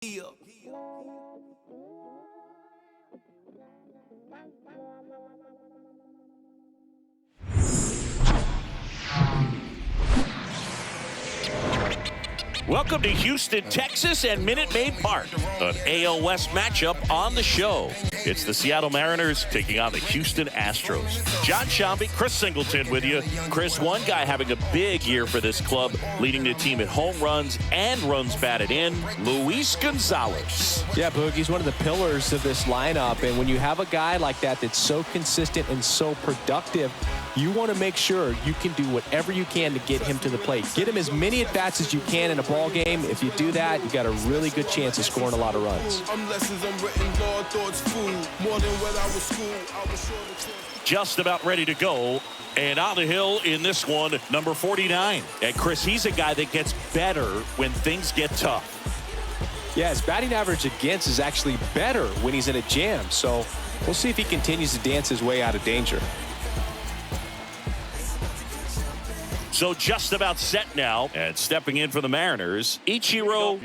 Welcome to Houston, Texas, and Minute Maid Park, an AL West matchup on the show. It's the Seattle Mariners taking on the Houston Astros. John Shambi, Chris Singleton with you. Chris, one guy having a big year for this club, leading the team in home runs and runs batted in, Luis Gonzalez. Yeah, Boog, he's one of the pillars of this lineup, and when you have a guy like that that's so consistent and so productive, you want to make sure you can do whatever you can to get him to the plate. Get him as many at-bats as you can in a ball game. If you do that, you got a really good chance of scoring a lot of runs. Just about ready to go. And on the hill in this one, number 49. And Chris, he's a guy that gets better when things get tough. Yeah, his batting average against is actually better when he's in a jam. So we'll see if he continues to dance his way out of danger. So just about set now, and stepping in for the Mariners, Ichiro.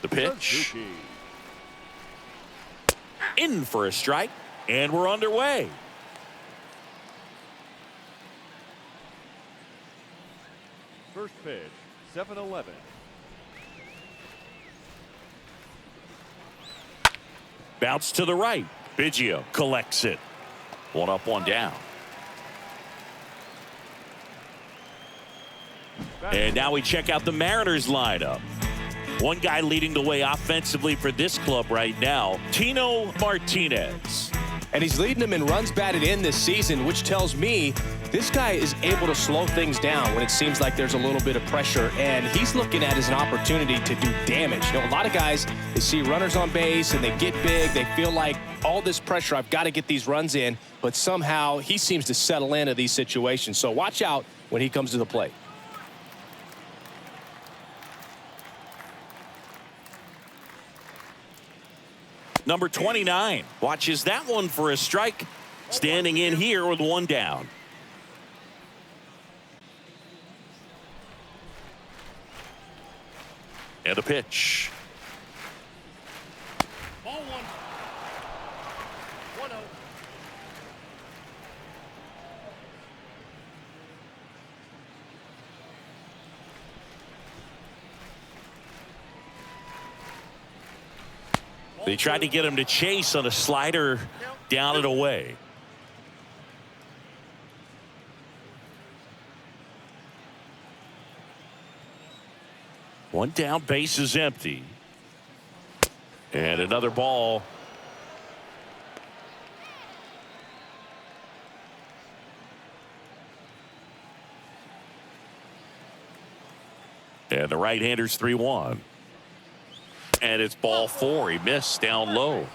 The pitch. In for a strike, and we're underway. First pitch, 7-11. Bounce to the right. Biggio collects it. One up, one down. And now we check out the Mariners lineup. One guy leading the way offensively for this club right now, Tino Martinez. And he's leading them in runs batted in this season, which tells me this guy is able to slow things down when it seems like there's a little bit of pressure. And he's looking at it as an opportunity to do damage. You know, a lot of guys, they see runners on base and they get big. They feel like all this pressure, I've got to get these runs in. But somehow he seems to settle into these situations. So watch out when he comes to the plate. Number 29 watches that one for a strike. Standing in here with one down. And a pitch. Ball one. 1-0. They tried to get him to chase on a slider down and away. One down, base is empty. And another ball. And the right-hander's 3-1. And it's ball 4. He missed down low.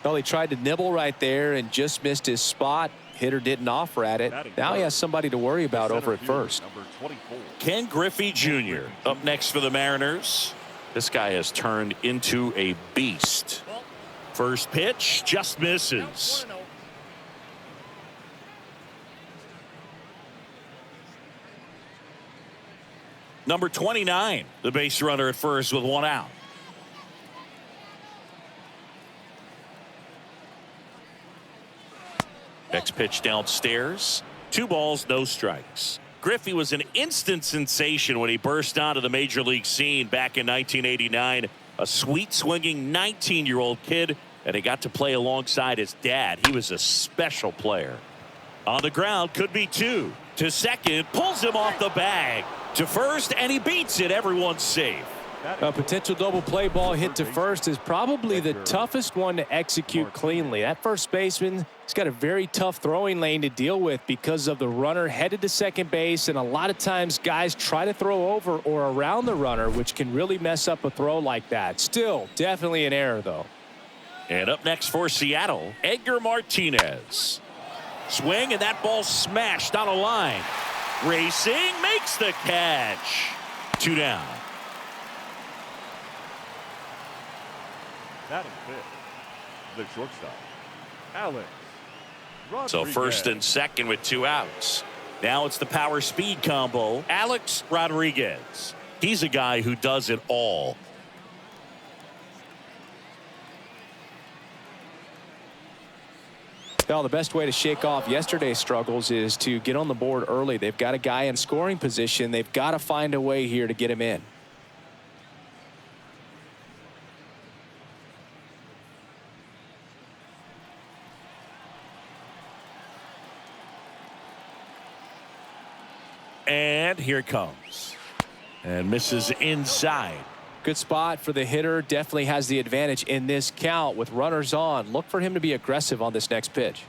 Well, he tried to nibble right there and just missed his spot. Hitter didn't offer at it. Now he has somebody to worry about over at first. Ken Griffey Jr. up next for the Mariners. This guy has turned into a beast. First pitch just misses. Number 29, the base runner at first with one out. Next pitch downstairs. 2 balls, no strikes. Griffey was an instant sensation when he burst onto the major league scene back in 1989. A sweet swinging 19-year-old kid, and he got to play alongside his dad. He was a special player. On the ground, could be 2. To second, pulls him off the bag. To first, and he beats it. Everyone's safe. A potential double play ball hit to first is probably the toughest one to execute cleanly. That first baseman has got a very tough throwing lane to deal with because of the runner headed to second base, and a lot of times guys try to throw over or around the runner, which can really mess up a throw like that. Still, definitely an error, though. And up next for Seattle, Edgar Martinez. Swing, and that ball smashed on a line. Racing, makes the catch. 2 down. Batting fifth, the shortstop, Alex Rodriguez. So first and second with 2 outs. Now it's the power speed combo. Alex Rodriguez. He's a guy who does it all. Well, the best way to shake off yesterday's struggles is to get on the board early. They've got a guy in scoring position. They've got to find a way here to get him in. And here it comes. And misses inside. Good spot for the hitter. Definitely has the advantage in this count with runners on. Look for him to be aggressive on this next pitch.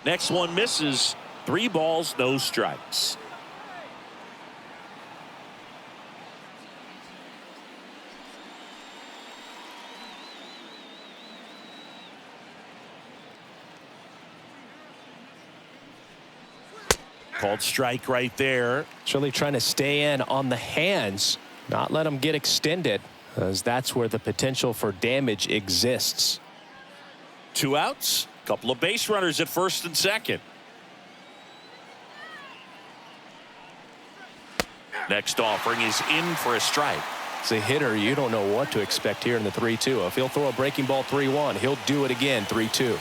Next one misses. 3 balls, no strikes. Called strike right there. It's really trying to stay in on the hands, not let them get extended, as that's where the potential for damage exists. 2 outs. Couple of base runners at first and second. Next offering is in for a strike. As a hitter, you don't know what to expect here in the 3-2. If he'll throw a breaking ball 3-1, he'll do it again 3-2.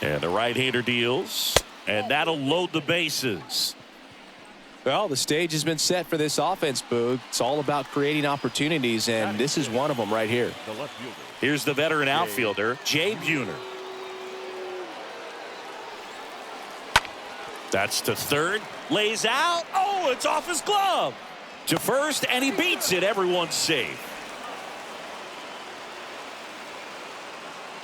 And the right-hander deals, and that'll load the bases. Well, the stage has been set for this offense, Boog. It's all about creating opportunities, and this is one of them right here. The left fielder. Here's the veteran outfielder, Jay Buhner. That's to third. Lays out. Oh, it's off his glove. To first, and he beats it. Everyone's safe.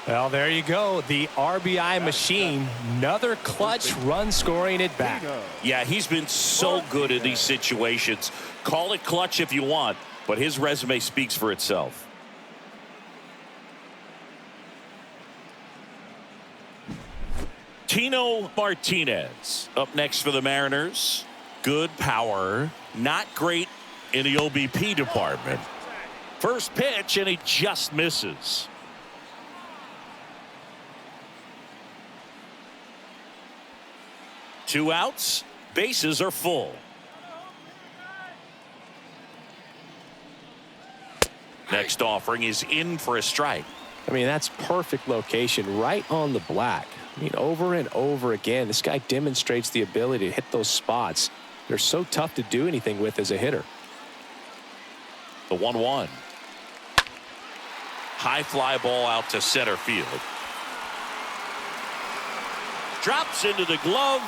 Well, there you go. The RBI machine. Another clutch run scoring at bat. Yeah, he's been so good in these situations. Call it clutch if you want, but his resume speaks for itself. Tino Martinez up next for the Mariners. Good power, not great in the OBP department. First pitch, and he just misses. Two outs, bases are full. Next offering is in for a strike. I mean, that's perfect location, right on the black. I mean, over and over again, this guy demonstrates the ability to hit those spots. They're so tough to do anything with as a hitter. The 1-1. High fly ball out to center field. Drops into the glove,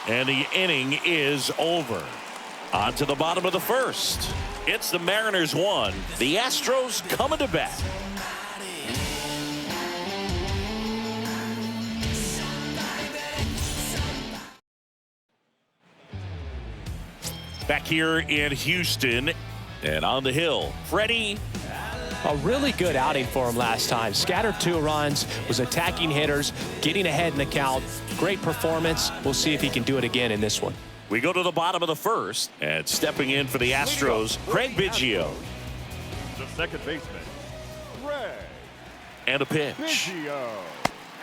and the inning is over. On to the bottom of the first. It's the Mariners 1. The Astros coming to bat. Back here in Houston and on the hill, Freddie. A really good outing for him last time. Scattered 2 runs, was attacking hitters, getting ahead in the count. Great performance. We'll see if he can do it again in this one. We go to the bottom of the first, and stepping in for the Astros, Craig Biggio. The second baseman, Craig And a pitch. Biggio.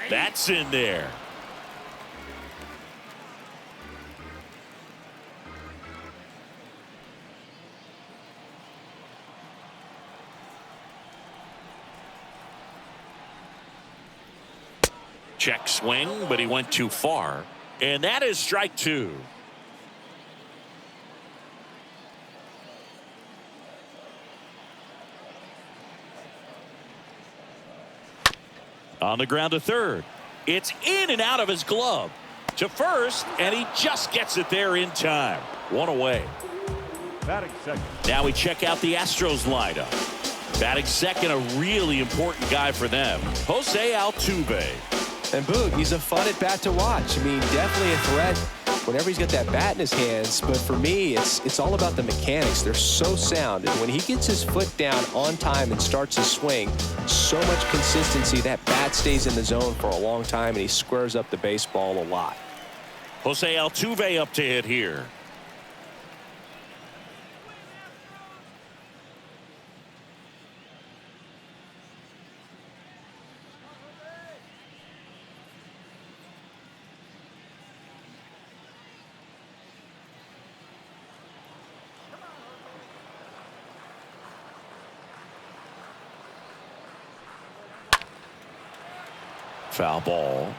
That's in there. Check swing, but he went too far. And that is strike 2. On the ground to third. It's in and out of his glove. To first, and he just gets it there in time. 1 away. Batting second. Now we check out the Astros lineup. Batting second, a really important guy for them, Jose Altuve. And Boog, he's a fun at bat to watch. I mean, definitely a threat whenever he's got that bat in his hands. But for me, it's all about the mechanics. They're so sound. And when he gets his foot down on time and starts his swing, so much consistency, that bat stays in the zone for a long time, and he squares up the baseball a lot. Jose Altuve up to hit here. Foul ball.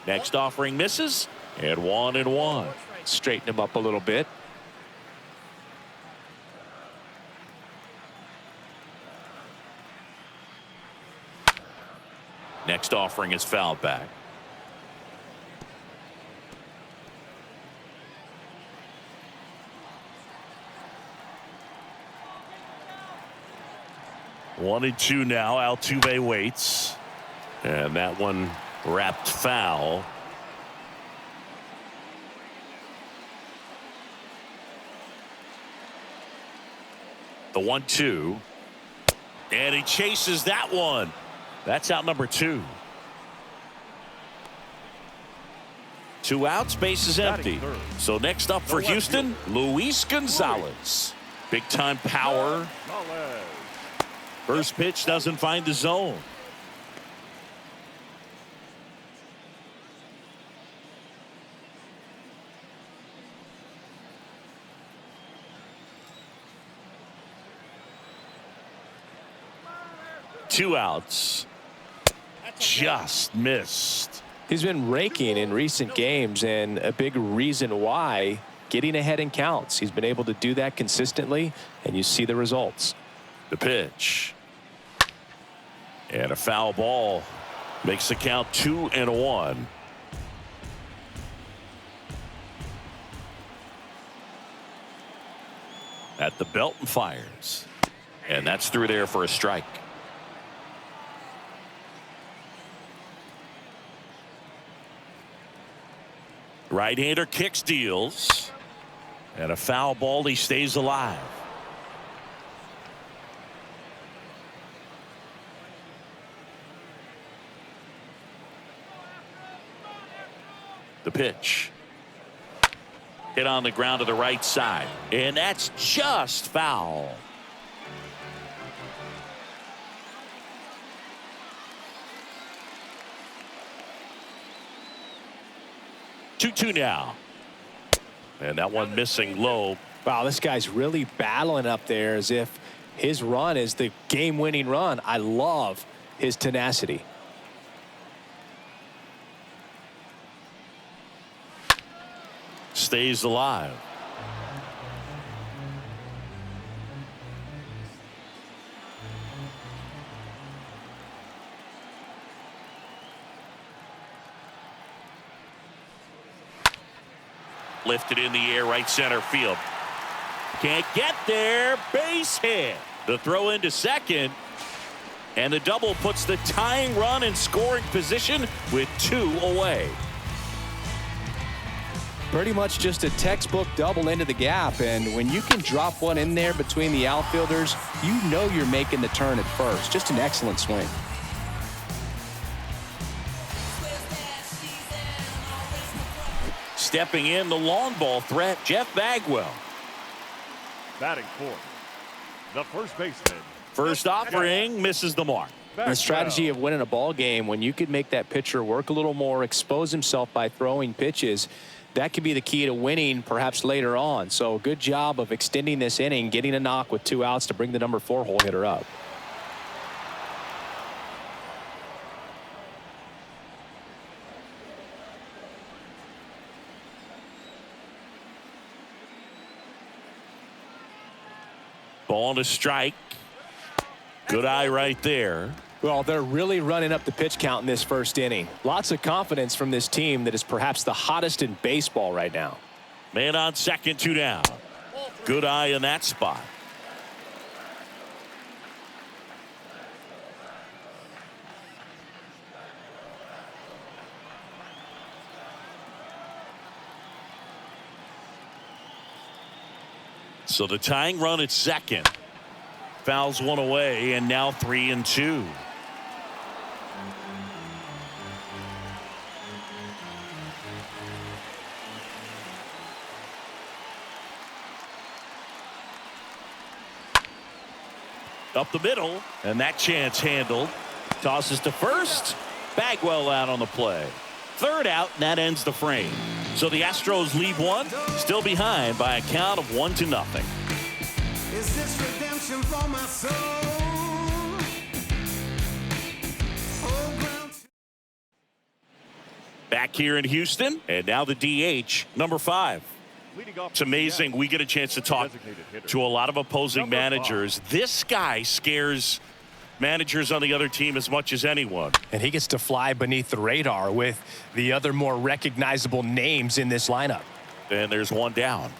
Next offering misses, and 1-1. Straighten him up a little bit. Next offering is fouled back. One and two now. Altuve waits, and that one wrapped foul. The 1-2, and he chases that one. That's out number 2. 2 outs, base is empty. So next up for Houston, Luis Gonzalez. Big time power. First pitch doesn't find the zone. Two outs. Just missed. He's been raking in recent games, and a big reason why, getting ahead in counts. He's been able to do that consistently, and you see the results. The pitch. And a foul ball makes the count 2-1. At the belt and fires. And that's through there for a strike. Right-hander kicks, deals. And a foul ball, he stays alive. The pitch. Hit on the ground to the right side. And that's just foul. Two now. And that one missing low. Wow, this guy's really battling up there as if his run is the game-winning run. I love his tenacity. Stays alive. Lifted in the air, right center field. Can't get there. Base hit. The throw into second. And the double puts the tying run in scoring position with 2 away. Pretty much just a textbook double into the gap, and when you can drop one in there between the outfielders, you know you're making the turn at first. Just an excellent swing. Stepping in, the long ball threat, Jeff Bagwell. Batting fourth, the first baseman. First offering misses the mark. The strategy of winning a ball game, when you could make that pitcher work a little more, expose himself by throwing pitches, that could be the key to winning perhaps later on. So good job of extending this inning, getting a knock with 2 outs to bring the number 4 hole hitter up. Ball to strike. Good eye right there. Well, they're really running up the pitch count in this first inning. Lots of confidence from this team that is perhaps the hottest in baseball right now. Man on second, 2 down. Good eye in that spot. So the tying run at second. Fouls one away, and now 3-2. Up the middle, and that chance handled. Tosses to first. Bagwell out on the play. Third out, and that ends the frame. So the Astros lead one, still behind by a count of 1-0. Is this redemption for my soul? Back here in Houston, and now the DH, number 5. It's amazing. We get a chance to talk to a lot of opposing managers. This guy scares managers on the other team as much as anyone. And he gets to fly beneath the radar with the other more recognizable names in this lineup. And there's one down.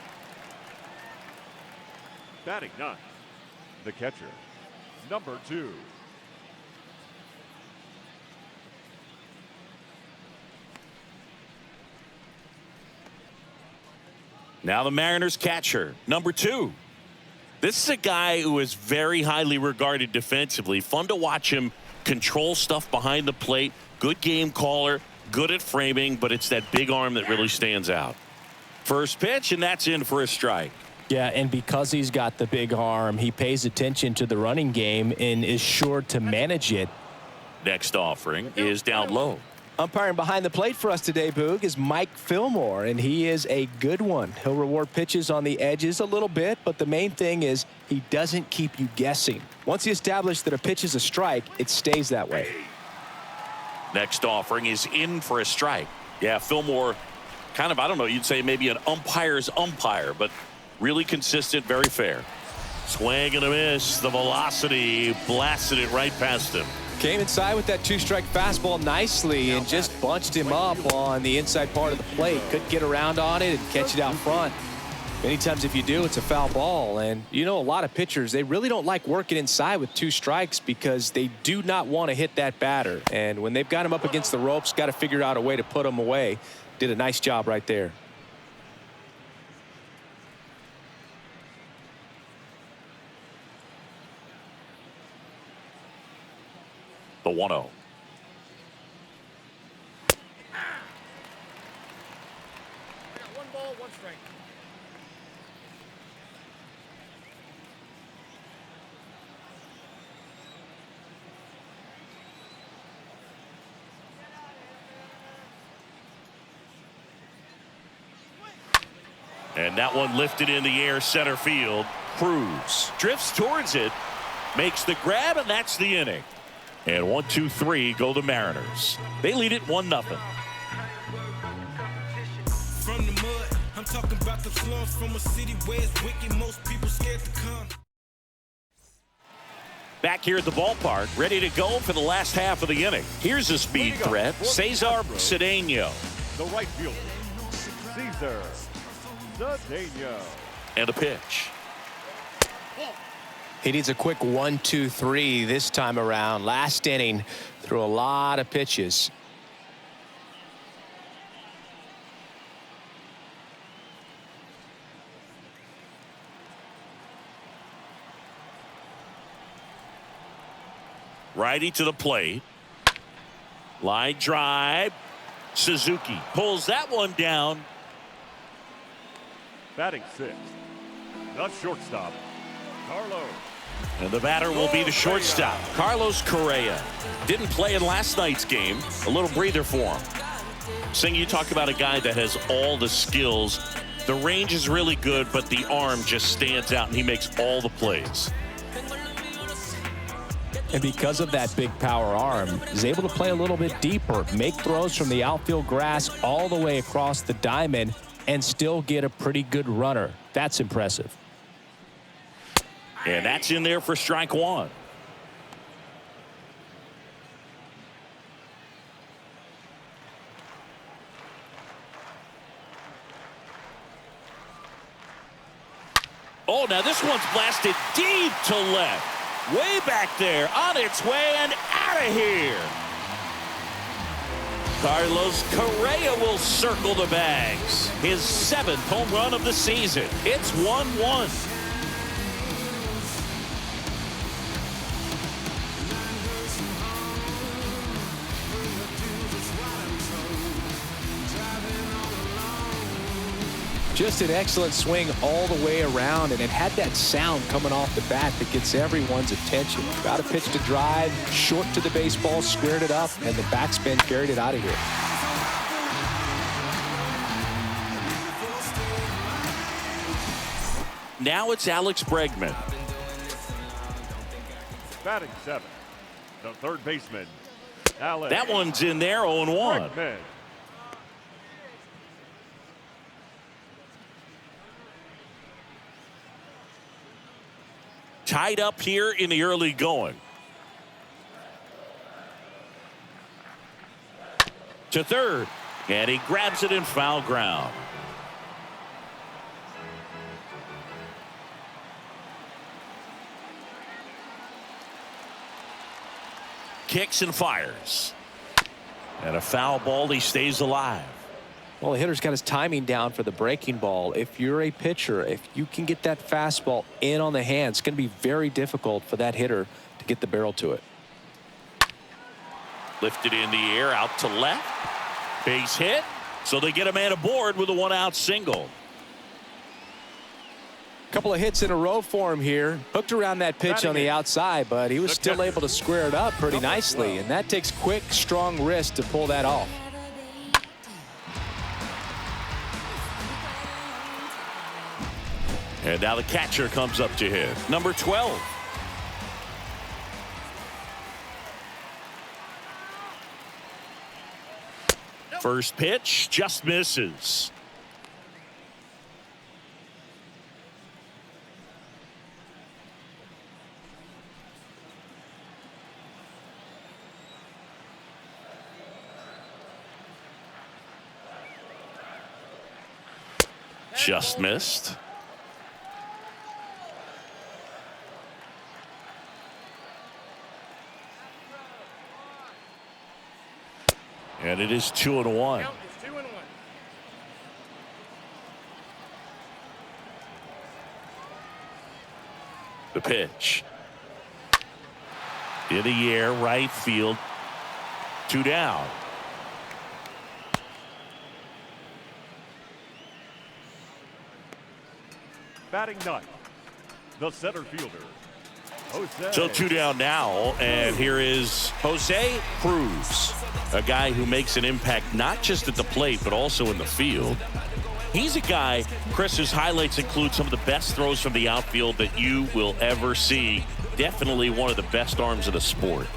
Batting 9, the catcher, number 2. Now the Mariners catcher, number 2. This is a guy who is very highly regarded defensively. Fun to watch him control stuff behind the plate. Good game caller, good at framing, but it's that big arm that really stands out. First pitch, and that's in for a strike. Yeah, and because he's got the big arm, he pays attention to the running game and is sure to manage it. Next offering is down low. Umpiring behind the plate for us today, Boog, is Mike Fillmore, and he is a good one. He'll reward pitches on the edges a little bit, but the main thing is he doesn't keep you guessing. Once he establishes that a pitch is a strike, it stays that way. Next offering is in for a strike. Yeah, Fillmore, kind of, I don't know, you'd say maybe an umpire's umpire, but really consistent, very fair. Swing and a miss. The velocity blasted it right past him. Came inside with that 2-strike fastball nicely and just bunched him up on the inside part of the plate. Couldn't get around on it and catch it out front. Many times if you do, it's a foul ball. And you know, a lot of pitchers, they really don't like working inside with 2 strikes because they do not want to hit that batter. And when they've got him up against the ropes, got to figure out a way to put him away. Did a nice job right there. The 1-0. 1 ball, 1 strike. And that one lifted in the air center field. Cruz drifts towards it, makes the grab, and that's the inning. And 1-2-3 go the Mariners. They lead it 1-0. From the mud, I'm talking about the slums from a city where it's wicked, most people scared to come. Back here at the ballpark, ready to go for the last half of the inning. Here's a speed threat, Cesar Cedeno. The right fielder, Cesar Cedeno. And a pitch. He needs a quick 1-2-3 this time around. Last inning, threw a lot of pitches. Righty to the plate. Line drive. Suzuki pulls that one down. Batting 6, the shortstop, Carlos. And the batter will be the shortstop, Carlos Correa. Didn't play in last night's game. A little breather for him. Sing, you talk about a guy that has all the skills. The range is really good, but the arm just stands out, and he makes all the plays. And because of that big power arm, he's able to play a little bit deeper, make throws from the outfield grass all the way across the diamond, and still get a pretty good runner. That's impressive. And that's in there for strike 1. Oh, now this one's blasted deep to left. Way back there, on its way and out of here. Carlos Correa will circle the bags. His 7th home run of the season. It's 1-1. Just an excellent swing all the way around, and it had that sound coming off the bat that gets everyone's attention. Got a pitch to drive, short to the baseball, squared it up, and the backspin carried it out of here. Now it's Alex Bregman. Batting 7th, the third baseman, Alex. That one's in there, 0-1. Bregman. Tied up here in the early going. To third, and he grabs it in foul ground. Kicks and fires. And a foul ball. He stays alive. Well, the hitter's got his timing down for the breaking ball. If you're a pitcher, if you can get that fastball in on the hand, it's going to be very difficult for that hitter to get the barrel to it. Lifted in the air, out to left. Base hit. So they get a man aboard with a 1-out single. Couple of hits in a row for him here. Hooked around that pitch on the outside, but he was still able to square it up pretty nicely. And that takes quick, strong wrist to pull that off. And now the catcher comes up to hit. Number 12. First pitch just misses. Just missed. And it is 2-1. The pitch. In the air, right field. 2 down. Batting 9th, the center fielder, Jose. So 2 down now, and here is Jose Cruz, a guy who makes an impact not just at the plate but also in the field. He's a guy, Chris, whose highlights include some of the best throws from the outfield that you will ever see. Definitely one of the best arms of the sport.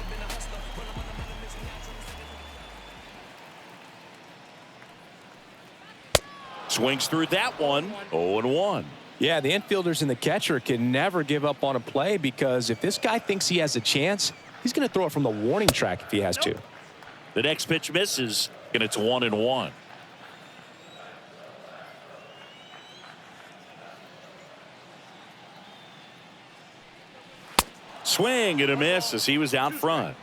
Swings through that one, 0-1. Yeah, the infielders and the catcher can never give up on a play, because if this guy thinks he has a chance, he's going to throw it from the warning track if he has to. The next pitch misses, and it's 1-1. Swing and a miss as he was out front.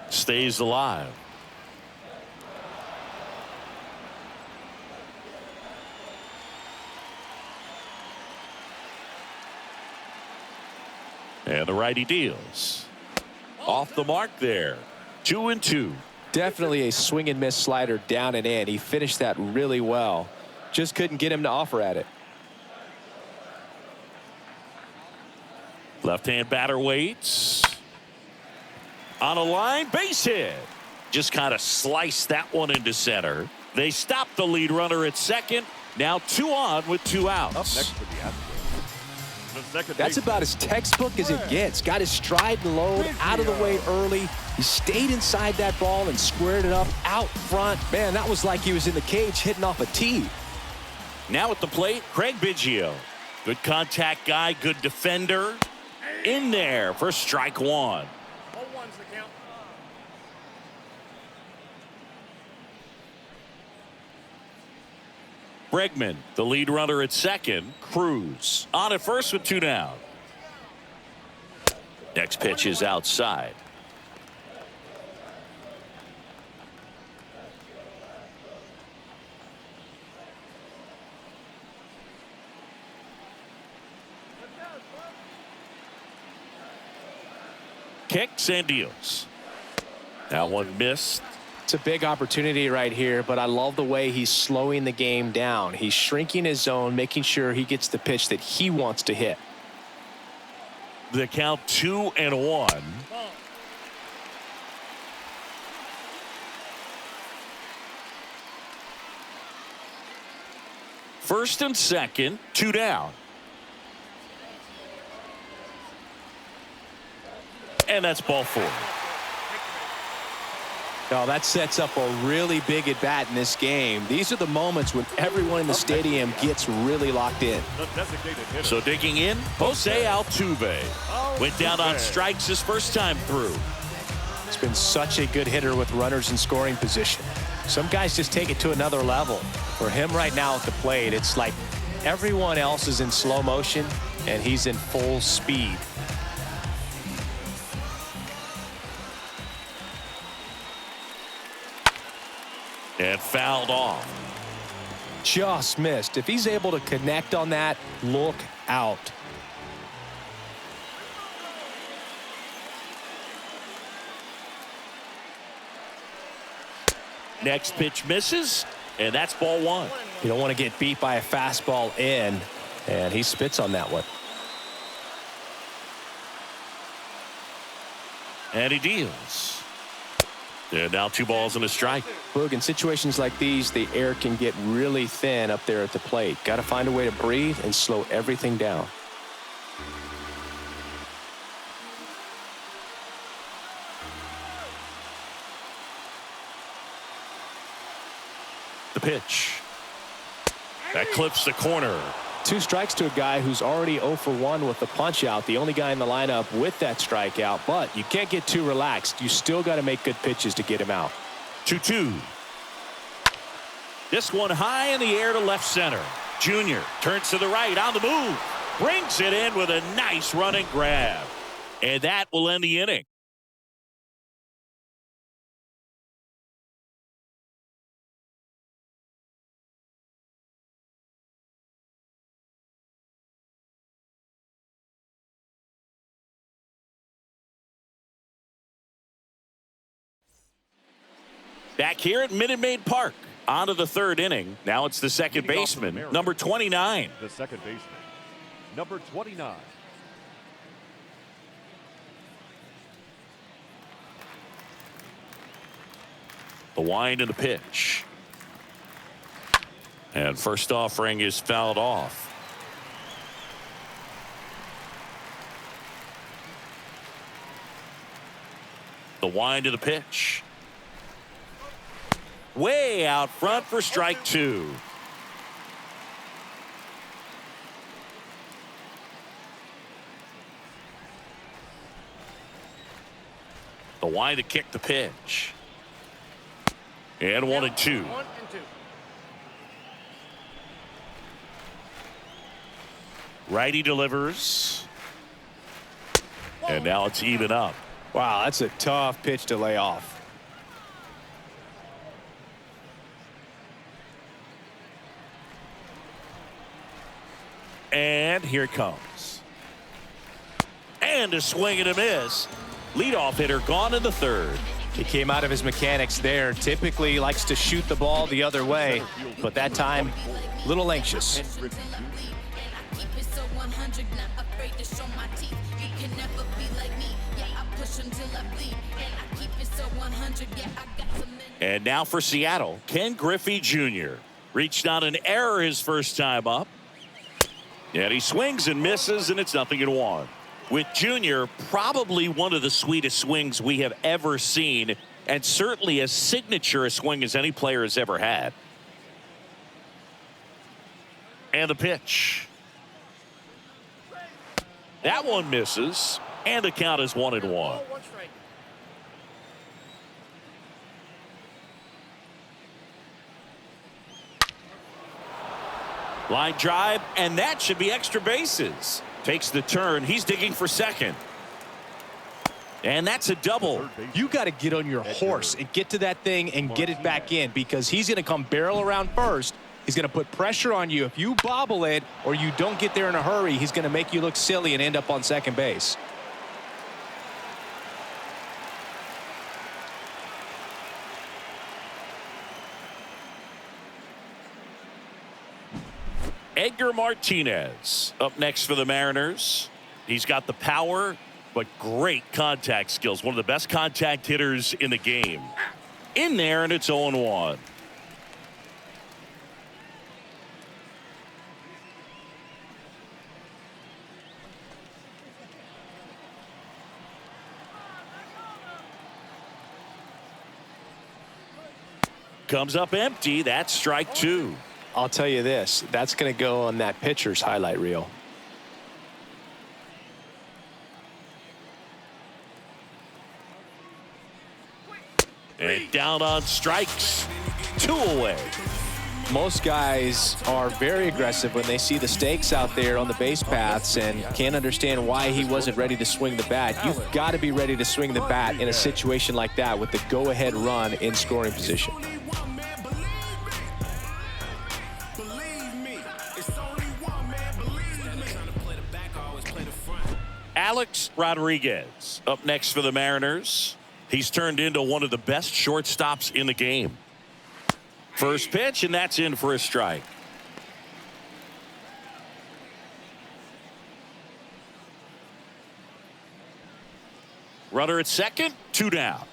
Stays alive. And the righty deals. Off the mark there. 2-2. Definitely a swing and miss slider down and in. He finished that really well. Just couldn't get him to offer at it. Left-hand batter waits. On a line, base hit. Just kind of sliced that one into center. They stop the lead runner at second. Now 2 on with 2 outs. Up next for the Astros. The second That's baseman, about as textbook as it gets. Got his stride and load out of the way early. He stayed inside that ball and squared it up out front. Man, that was like he was in the cage hitting off a tee. Now at the plate, Craig Biggio. Good contact guy, good defender. In there for strike 1. Bregman, the lead runner at second. Cruz on at first with 2 down. Next pitch is outside. Kicks and deals. That one missed. It's a big opportunity right here, but I love the way he's slowing the game down. He's shrinking his zone, making sure he gets the pitch that he wants to hit. The count 2-1. First and second, 2 down. And that's ball 4. Now that sets up a really big at bat in this game. These are the moments when everyone in the stadium gets really locked in. So digging in, Jose Altuve went down on strikes his first time through. It's been such a good hitter with runners in scoring position. Some guys just take it to another level. For him right now at the plate, it's like everyone else is in slow motion and he's in full speed. And fouled off. Just missed. If he's able to connect on that, look out. Next pitch misses, and that's ball 1. You don't want to get beat by a fastball in, and he spits on that one. And he deals. And now 2 balls and a strike. Boog, in situations like these, the air can get really thin up there at the plate. Got to find a way to breathe and slow everything down. The pitch. That clips the corner. 2 strikes to a guy who's already 0 for 1 with the punch out. The only guy in the lineup with that strikeout, but you can't get too relaxed. You still got to make good pitches to get him out. 2-2. This one high in the air to left center. Junior turns to the right on the move. Brings it in with a nice running grab. And that will end the inning. Back here at Minute Maid Park. On to the 3rd inning. Now it's the second baseman, number 29. The second baseman, number 29. The wind and the pitch. And first offering is fouled off. The wind of the pitch. Way out front for strike 2. The wind to kick the pitch. And 1-2. Righty delivers. And now it's even up. Wow, that's a tough pitch to lay off. And here it comes. And a swing and a miss. Leadoff hitter gone in the 3rd. He came out of his mechanics there. Typically he likes to shoot the ball the other way, but that time a little anxious. And now for Seattle, Ken Griffey Jr. reached on an error his first time up. And he swings and misses, and it's 0-1. With Junior, probably one of the sweetest swings we have ever seen, and certainly as signature a swing as any player has ever had. And the pitch. That one misses, and the count is 1-1. Line drive, and that should be extra bases. Takes the turn. He's digging for second. And that's a double. You got to get on your horse and get to that thing and get it back in, because he's going to come barrel around first. He's going to put pressure on you. If you bobble it or you don't get there in a hurry, he's going to make you look silly and end up on second base. Edgar Martinez up next for the Mariners. He's got the power, but great contact skills. One of the best contact hitters in the game. In there, and it's 0-1. Comes up empty. That's strike 2. I'll tell you this, that's going to go on that pitcher's highlight reel. And down on strikes. 2 away. Most guys are very aggressive when they see the stakes out there on the base paths and can't understand why he wasn't ready to swing the bat. You've got to be ready to swing the bat in a situation like that with the go-ahead run in scoring position. Alex Rodriguez up next for the Mariners. He's turned into one of the best shortstops in the game. First pitch, and that's in for a strike. Runner at second, 2 down.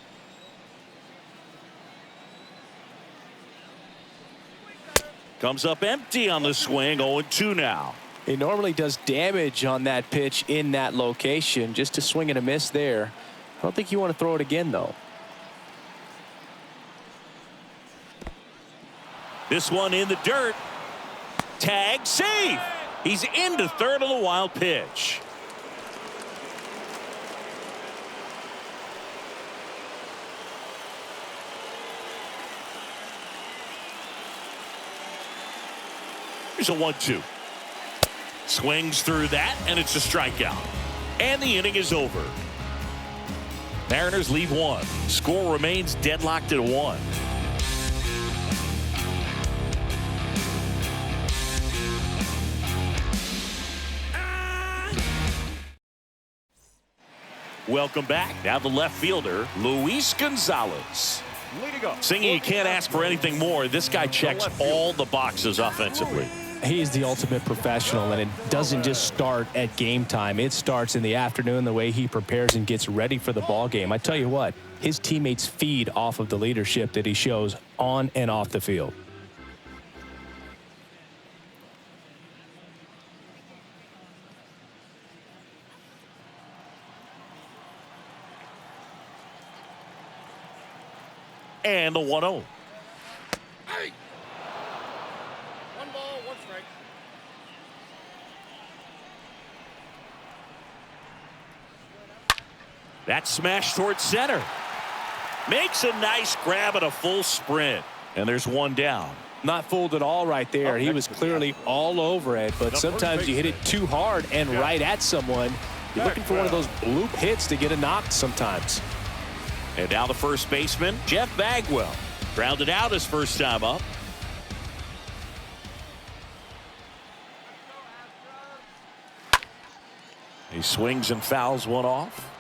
Comes up empty on the swing, 0-2 now. He normally does damage on that pitch in that location. Just to swing and a miss there. I don't think you want to throw it again, though. This one in the dirt. Tag, save. He's into third on the wild pitch. Here's a 1-2. Swings through that, and it's a strikeout. And the inning is over. Mariners lead 1. Score remains deadlocked at 1. Welcome back. Now the left fielder, Luis Gonzalez. Singing, you can't ask for anything more. This guy checks all the boxes offensively. He is the ultimate professional, and it doesn't just start at game time. It starts in the afternoon, the way he prepares and gets ready for the ball game. I tell you what, his teammates feed off of the leadership that he shows on and off the field. And the 1-0. Hey. 1 ball, 1 strike. That smash towards center. Makes a nice grab at a full sprint. And there's 1 down. Not fooled at all right there. He was clearly all over it, but sometimes you hit it too hard and right at someone. You're looking for one of those bloop hits to get a knock sometimes. And now the first baseman, Jeff Bagwell. Grounded out his first time up. He swings and fouls one off.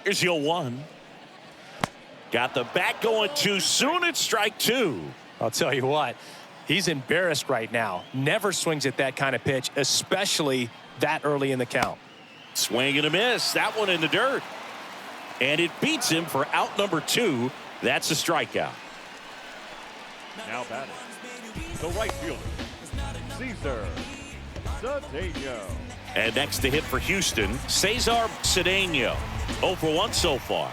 Here's the 0-1. Got the bat going too soon. It's strike 2. I'll tell you what, he's embarrassed right now. Never swings at that kind of pitch, especially that early in the count. Swing and a miss. That one in the dirt. And it beats him for out number 2. That's a strikeout. Now batting, the right fielder, Cesar Cedeno. And next to hit for Houston, Cesar Cedeno. 0 for 1 so far.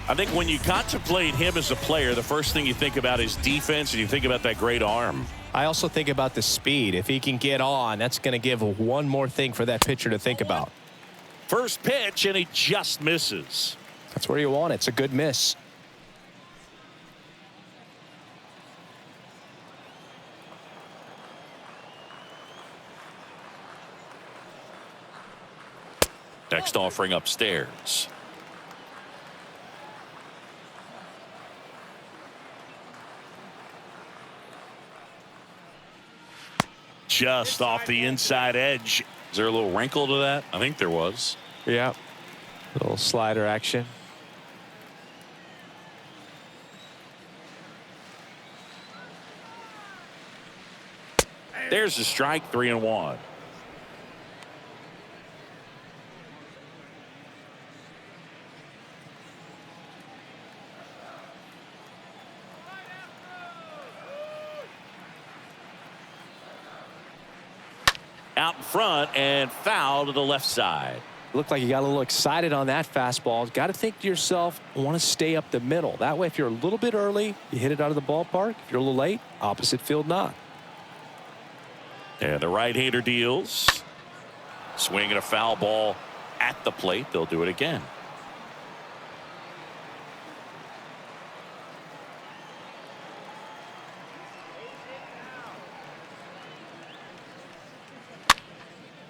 I think when you contemplate him as a player, the first thing you think about is defense, and you think about that great arm. I also think about the speed. If he can get on, that's going to give one more thing for that pitcher to think about. First pitch, and he just misses. That's where you want it. It's a good miss. Next offering upstairs. Just off the inside edge. Is there a little wrinkle to that? I think there was. Yeah. Little slider action. There's the strike, 3-1. Out in front and foul to the left side. Looked like you got a little excited on that fastball. Got to think to yourself, I want to stay up the middle. That way, if you're a little bit early, you hit it out of the ballpark. If you're a little late, opposite field knock. And the right-hander deals. Swinging a foul ball at the plate. They'll do it again.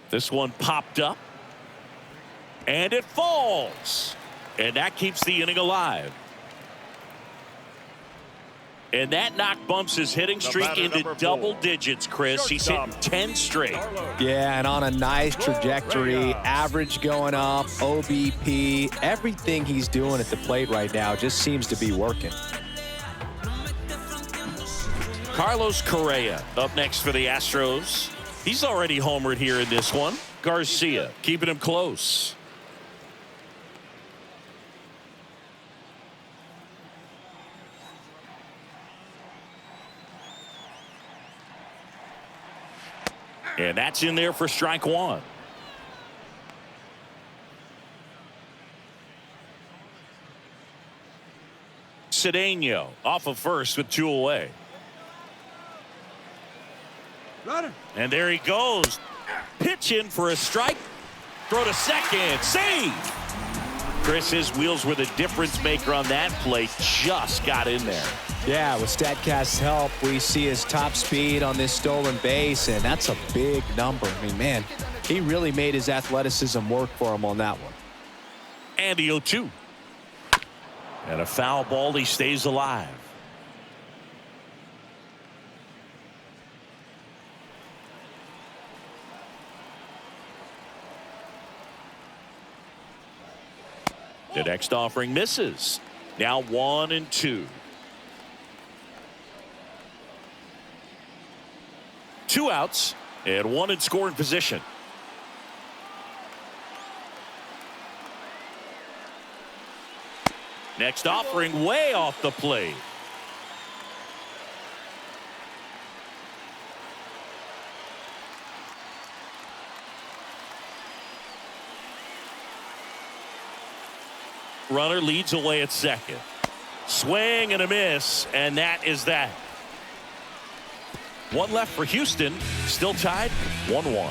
This one popped up. And it falls. And that keeps the inning alive. And that knock bumps his hitting streak into double digits, Chris. He's hitting 10 straight. Yeah, and on a nice trajectory. Average going up, OBP. Everything he's doing at the plate right now just seems to be working. Carlos Correa up next for the Astros. He's already homered here in this one. Garcia keeping him close. And that's in there for strike one. Cedeno off of first with 2 away. And there he goes. Pitch in for a strike. Throw to second. Save. Chris, his wheels were the difference maker on that play. Just got in there. Yeah, with StatCast's help, we see his top speed on this stolen base, and that's a big number. I mean, man, he really made his athleticism work for him on that one. And the 0-2. And a foul ball. He stays alive. The next offering misses. Now 1-2. 2 outs and 1 in scoring position. Next offering way off the plate. Runner leads away at second. Swing and a miss, and that is that. 1 left for Houston. Still tied 1-1.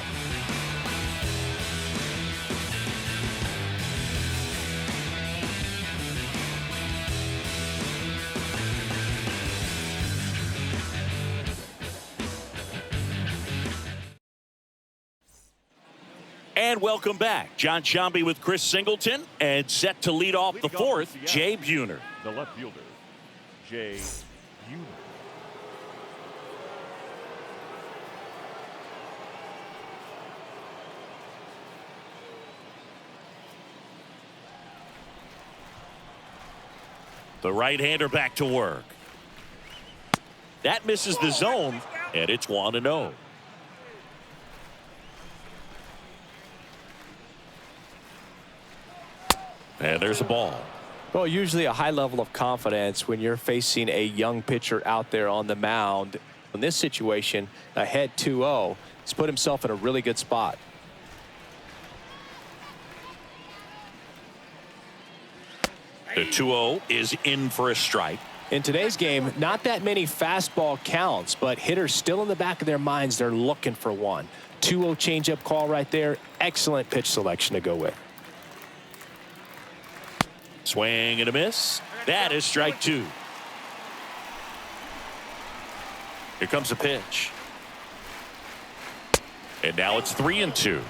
And welcome back. John Sciambi with Chris Singleton, and set to lead off the fourth, Jay Buhner. The left fielder, Jay Buhner. The right-hander back to work. That misses the zone, and it's 1-0. And there's a ball. Well, usually a high level of confidence when you're facing a young pitcher out there on the mound. In this situation, ahead 2-0, he's put himself in a really good spot. The 2-0 is in for a strike. In today's game, not that many fastball counts, but hitters still in the back of their minds, they're looking for one. 2-0 changeup call right there. Excellent pitch selection to go with. Swing and a miss. That is strike 2. Here comes a pitch. And now it's 3-2.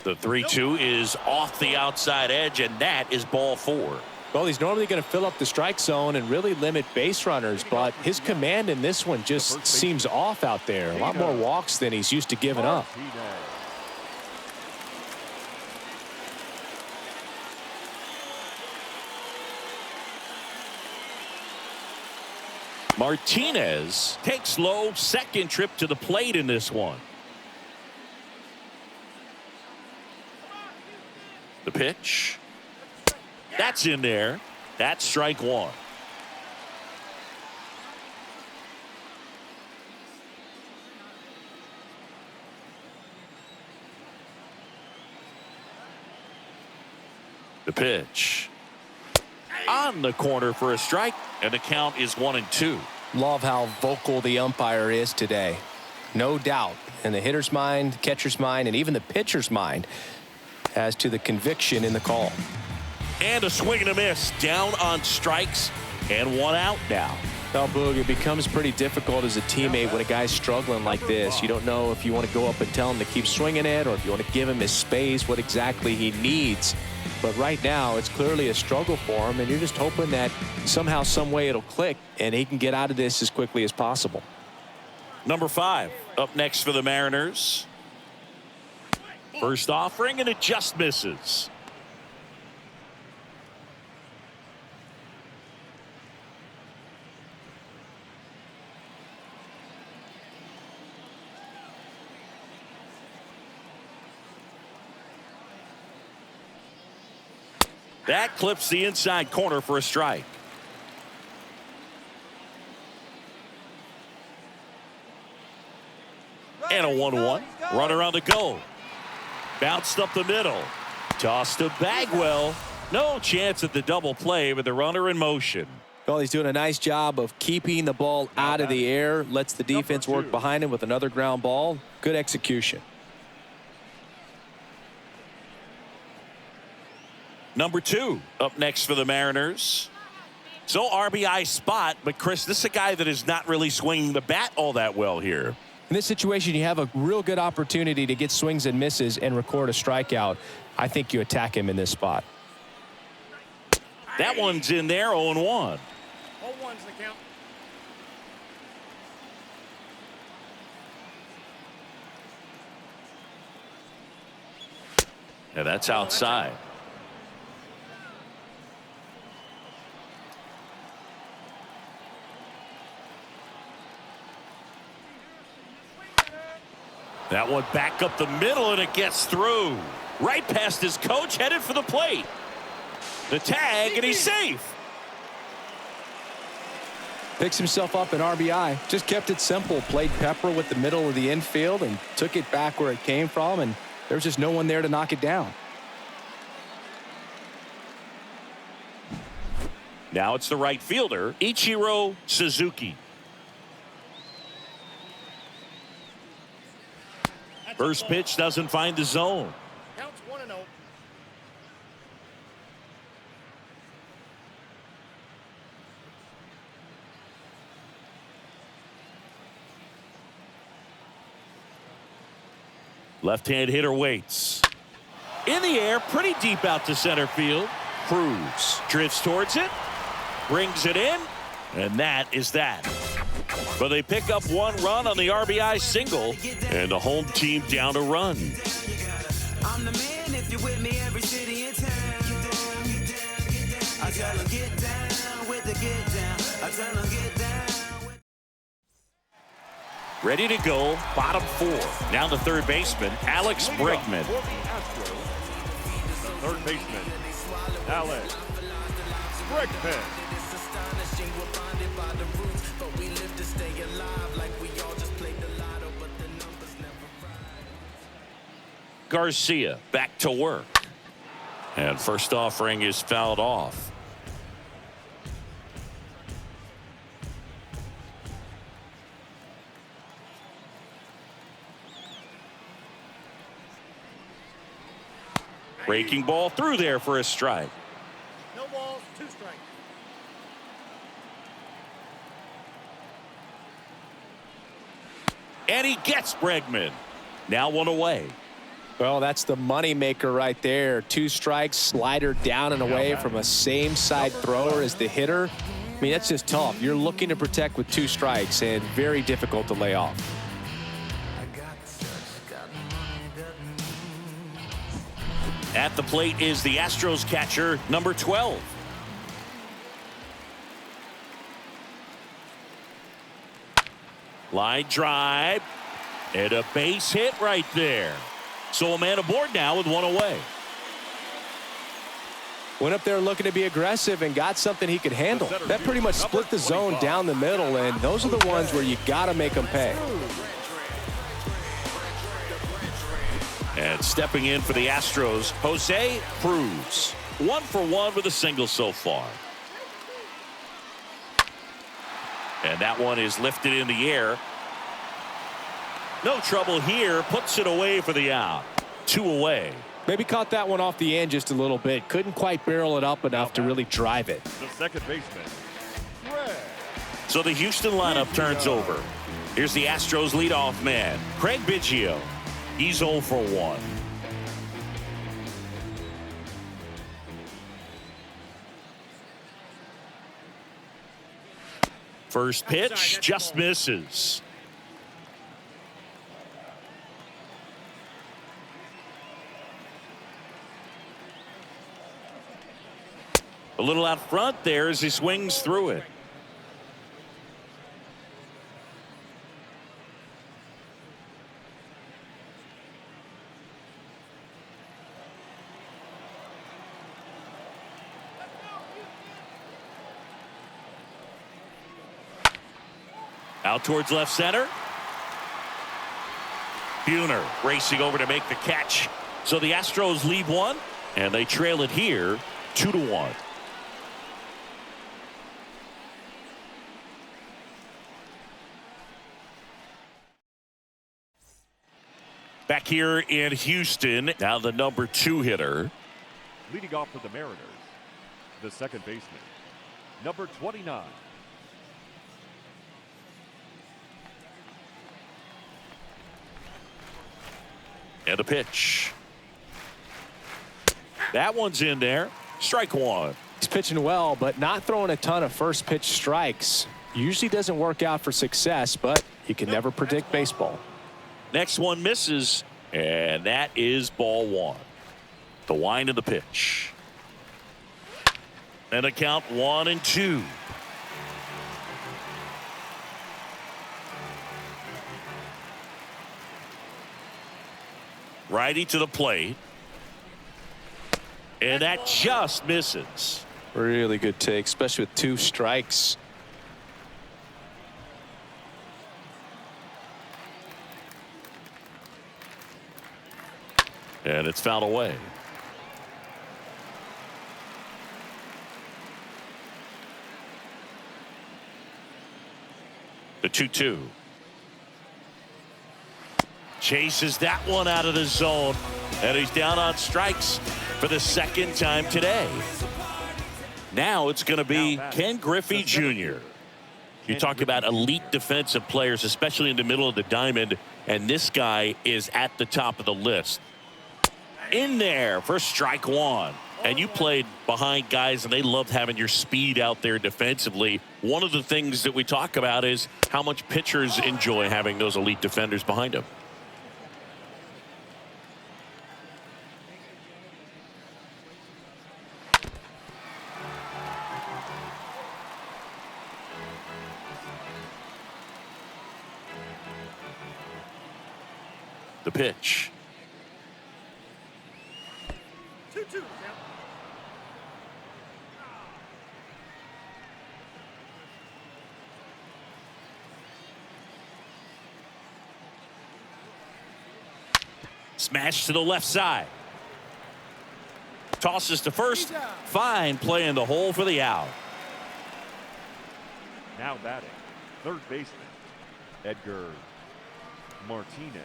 The 3-2 is off the outside edge, and that is ball 4. Well, he's normally going to fill up the strike zone and really limit base runners, but his command in this one just seems off out there. A lot more walks than he's used to giving up. Martinez takes low, second trip to the plate in this one. The pitch. That's in there. That's strike one. The pitch. On the corner for a strike, and the count is 1-2. Love how vocal the umpire is today. No doubt in the hitter's mind, catcher's mind, and even the pitcher's mind as to the conviction in the call. And a swing and a miss. Down on strikes and one out now. Well, Boog, it becomes pretty difficult as a teammate when a guy's struggling like this. You don't know if you want to go up and tell him to keep swinging it or if you want to give him his space, what exactly he needs. But right now, it's clearly a struggle for him, and you're just hoping that somehow, some way it'll click, and he can get out of this as quickly as possible. Number 5 up next for the Mariners. First offering, and it just misses. That clips the inside corner for a strike. And a 1-1. Runner on the go. Bounced up the middle. Tossed to Bagwell. No chance at the double play with the runner in motion. Well, he's doing a nice job of keeping the ball out of the air. Lets the defense work behind him with another ground ball. Good execution. Number 2 up next for the Mariners. So RBI spot, but Chris, this is a guy that is not really swinging the bat all that well here. In this situation, you have a real good opportunity to get swings and misses and record a strikeout. I think you attack him in this spot. That one's in there, 0-1. 0-1's the count. Yeah, that's outside. That one back up the middle, and it gets through. Right past his coach, headed for the plate. The tag, and he's safe. Picks himself up an RBI. Just kept it simple. Played pepper with the middle of the infield and took it back where it came from, and there's just no one there to knock it down. Now it's the right fielder, Ichiro Suzuki. First pitch doesn't find the zone. Counts 1-0. Left-hand hitter waits. In the air, pretty deep out to center field. Cruz drifts towards it, brings it in, and that is that. But they pick up one run on the RBI single, and the home team down a run. I'm the man if you're with me every city in town. I tell them get down with the get down. I tell them get down. Ready to go, bottom 4. Now the third baseman, Alex Bregman. For the Astros, third baseman, Alex Bregman. Garcia back to work. And first offering is fouled off. Breaking ball through there for a strike. No balls, 2 strikes. And he gets Bregman. Now one away. Well, that's the money maker right there. 2 strikes, slider down and away from a same side thrower as the hitter. I mean, that's just tough. You're looking to protect with 2 strikes and very difficult to lay off. At the plate is the Astros catcher, number 12. Line drive. And a base hit right there. So a man aboard now with one away. Went up there looking to be aggressive and got something he could handle. That pretty much split the zone down the middle, and those are the ones where you got to make them pay. And stepping in for the Astros, Jose Cruz. 1 for 1 with a single so far. And that one is lifted in the air. No trouble here. Puts it away for the out. 2 away. Maybe caught that one off the end just a little bit. Couldn't quite barrel it up enough to really drive it. The second baseman, Craig. So the Houston lineup turns over. Here's the Astros leadoff man, Craig Biggio. He's 0 for 1. First pitch just misses. A little out front there as he swings through it. Out towards left center. Buhner racing over to make the catch. So the Astros lead one, and they trail it here 2-1. Back here in Houston, now the number 2 hitter. Leading off for the Mariners, the second baseman, number 29. And a pitch. That one's in there. Strike 1. He's pitching well, but not throwing a ton of first pitch strikes. Usually doesn't work out for success, but you can never predict baseball. Next one misses, and that is ball 1. The wind of the pitch. And a count 1-2. Righty to the plate. And that just misses. Really good take, especially with 2 strikes. And it's fouled away. The 2-2. Chases that one out of the zone, and he's down on strikes for the second time today. Now it's going to be Ken Griffey Jr. You talk about elite defensive players, especially in the middle of the diamond, and this guy is at the top of the list. In there for strike 1. And you played behind guys, and they loved having your speed out there defensively. One of the things that we talk about is how much pitchers enjoy having those elite defenders behind them. The pitch. 2-2 count. Smash to the left side. Tosses to first. Fine play in the hole for the out. Now batting, third baseman, Edgar Martinez.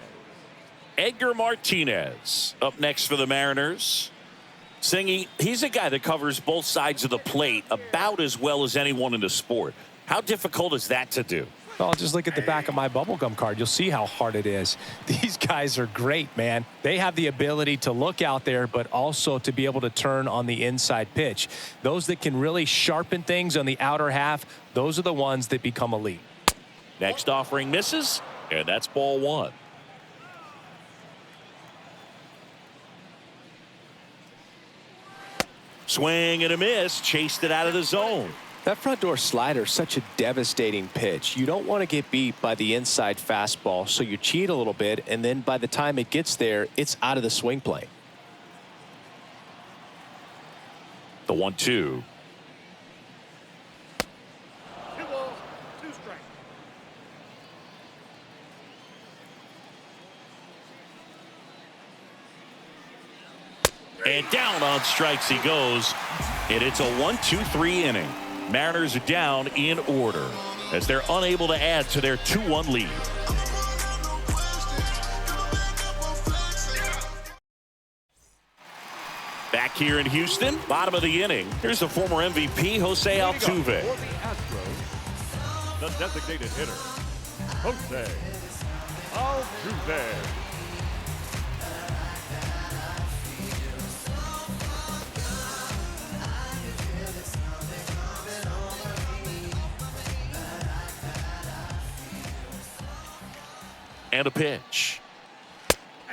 Edgar Martinez up next for the Mariners. Singy, he's a guy that covers both sides of the plate about as well as anyone in the sport. How difficult is that to do? Well, just look at the back of my bubblegum card. You'll see how hard it is. These guys are great, man. They have the ability to look out there, but also to be able to turn on the inside pitch. Those that can really sharpen things on the outer half, those are the ones that become elite. Next offering misses, and that's ball 1. Swing and a miss, chased it out of the zone. That front door slider is such a devastating pitch. You don't want to get beat by the inside fastball, so you cheat a little bit, and then by the time it gets there, it's out of the swing plane. The 1-2. 2 balls, 2 strikes. And down on strikes he goes. And it's a 1-2-3 inning. Mariners are down in order as they're unable to add to their 2-1 lead. Back here in Houston, bottom of the inning. Here's the former MVP, Jose Altuve. For the Astros, the designated hitter, Jose Altuve. And a pitch.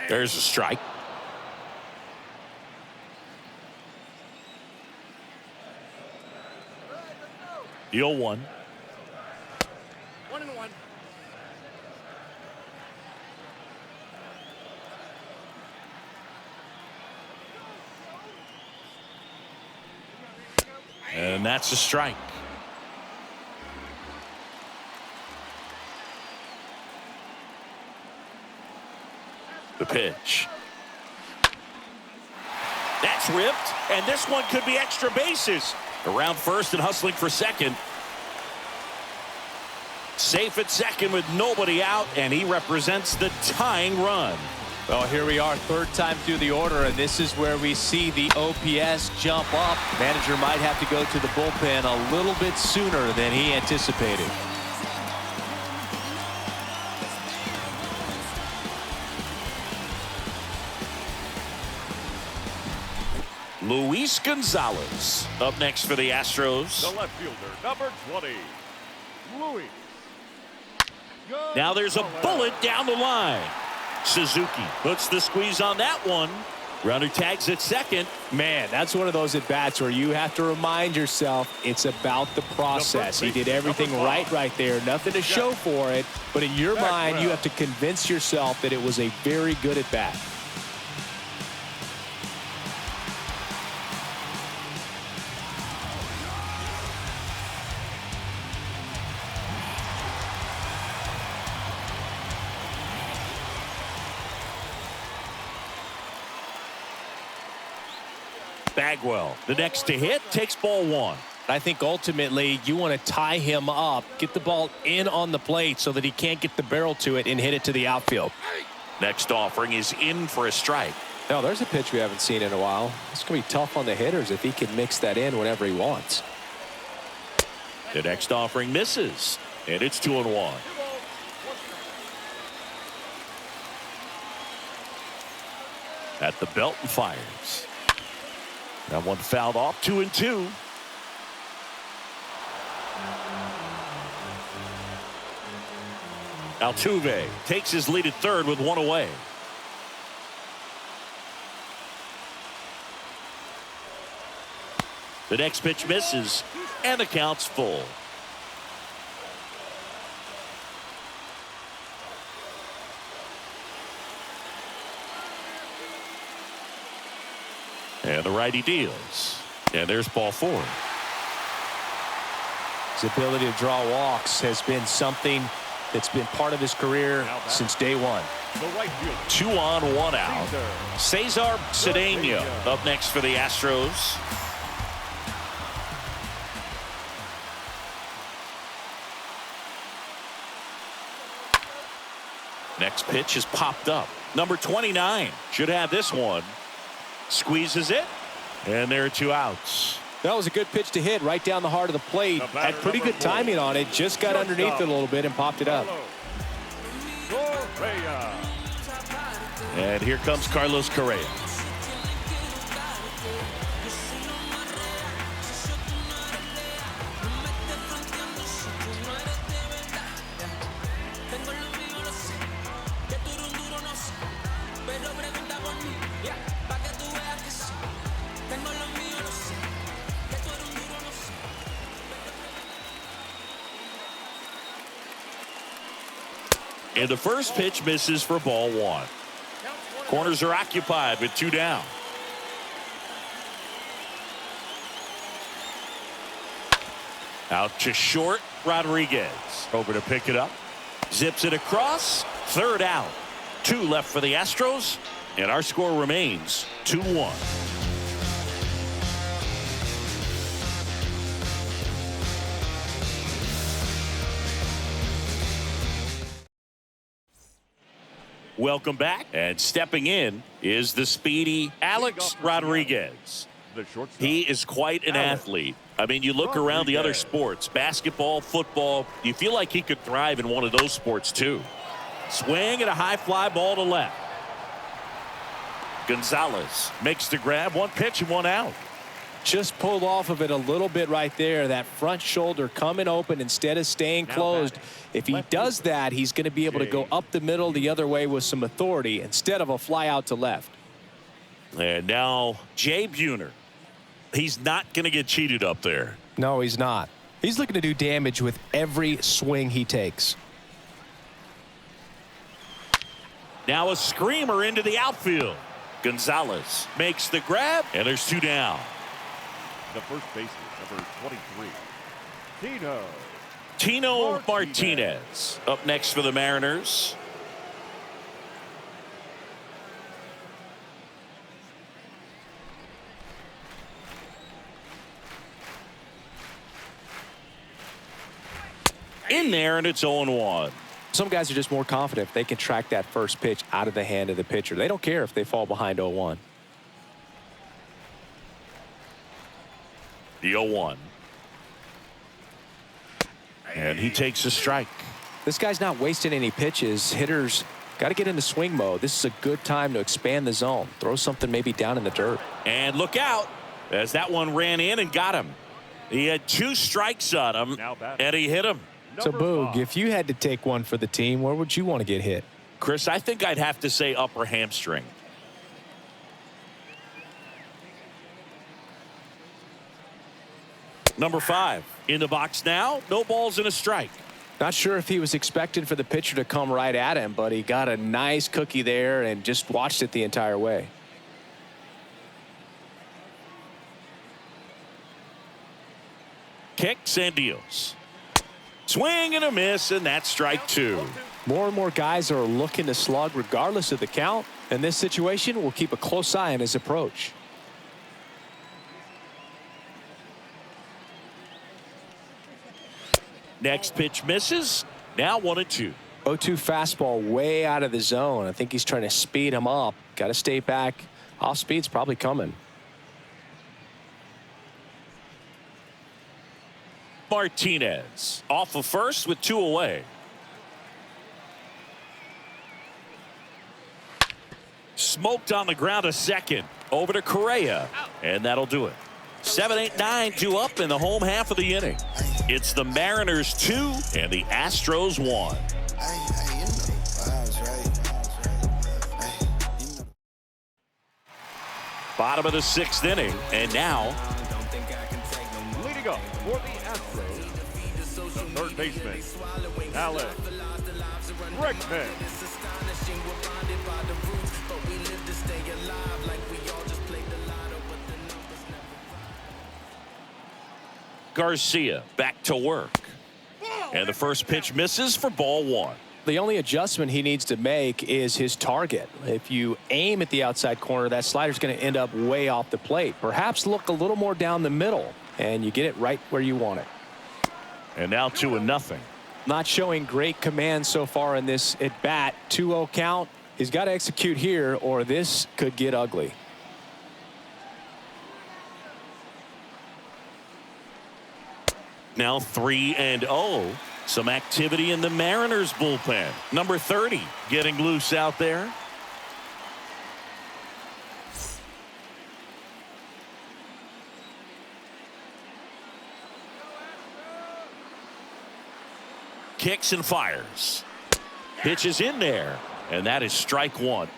There's a strike. The 0-1. 1-1. And that's a strike. The pitch. That's ripped, and this one could be extra bases. Around first and hustling for second. Safe at second with nobody out, and he represents the tying run. Well, here we are, third time through the order, and this is where we see the OPS jump up. Manager might have to go to the bullpen a little bit sooner than he anticipated. Luis Gonzalez up next for the Astros. The left fielder, number 20, Luis. Now there's a bullet down the line. Suzuki puts the squeeze on that one. Runner tags at second. Man, that's one of those at-bats where you have to remind yourself it's about the process. He did everything right there. Nothing to show for it. But in your mind, you have to convince yourself that it was a very good at-bat. Bagwell, the next to hit, takes ball 1. I think ultimately you want to tie him up, get the ball in on the plate so that he can't get the barrel to it and hit it to the outfield. Next offering is in for a strike. Now there's a pitch we haven't seen in a while. It's going to be tough on the hitters if he can mix that in whenever he wants. The next offering misses, and it's 2-1. At the belt and fires. That one fouled off. 2-2. Altuve takes his lead at third with one away. The next pitch misses, and the count's full. And the righty deals. And there's ball 4. His ability to draw walks has been something that's been part of his career since day one. The right fielder, 2 on, 1 out. Cesar Cedeno up next for the Astros. Next pitch is popped up. Number 29 should have this one. Squeezes it, and there are 2 outs. That was a good pitch to hit right down the heart of the plate. Had pretty good timing on it. Just got underneath it a little bit and popped it up. And here comes Carlos Correa. And the first pitch misses for ball one. Corners are occupied with 2 down. Out to short, Rodriguez. Over to pick it up. Zips it across. 3rd out. 2 left for the Astros. And our score remains 2-1. Welcome back. And stepping in is the speedy Alex Rodriguez. The shortstop. He is quite an athlete. I mean, you look around the other sports, basketball, football, you feel like he could thrive in one of those sports too. Swing and a high fly ball to left. Gonzalez makes the grab. 1 pitch and 1 out. Just pulled off of it a little bit right there. That front shoulder coming open instead of staying closed. If he does that, he's going to be able to go up the middle the other way with some authority instead of a fly out to left. And now Jay Buhner. He's not going to get cheated up there. No, he's not. He's looking to do damage with every swing he takes. Now a screamer into the outfield. Gonzalez makes the grab, and there's 2 down. The first baseman, number 23, Tino Martinez up next for the Mariners. In there, and it's 0-1. Some guys are just more confident if they can track that first pitch out of the hand of the pitcher. They don't care if they fall behind 0-1. The 0-1. And he takes a strike. This guy's not wasting any pitches. Hitters got to get into swing mode. This is a good time to expand the zone. Throw something maybe down in the dirt. And look out as that one ran in and got him. He had 2 strikes on him, and he hit him. So, Boog, if you had to take one for the team, where would you want to get hit? Chris, I think I'd have to say upper hamstring. Number 5 in the box now. No balls and a strike. Not sure if he was expecting for the pitcher to come right at him, but he got a nice cookie there and just watched it the entire way. Kicks and deals. Swing and a miss, and that's strike 2. More and more guys are looking to slug regardless of the count. In this situation, we'll keep a close eye on his approach. Next pitch misses. Now 1-2. 0-2 fastball way out of the zone. I think he's trying to speed him up. Got to stay back. Off speed's probably coming. Martinez off of first with 2 away. Smoked on the ground a second. Over to Correa, and that'll do it. 7-8-9, 2 up in the home half of the inning. It's the Mariners 2 and the Astros 1. Bottom of the 6th inning, and now leading up for the Astros, the 3rd baseman, Alex Bregman. Garcia back to work. And the first pitch misses for ball 1. The only adjustment he needs to make is his target. If you aim at the outside corner, that slider's going to end up way off the plate. Perhaps look a little more down the middle, and you get it right where you want it. And now 2-0. Not showing great command so far in this at bat. 2-0 count. He's got to execute here, or this could get ugly. Now 3-0. Some activity in the Mariners bullpen. Number 30 getting loose out there. Kicks and fires. Pitches in there, and that is strike 1.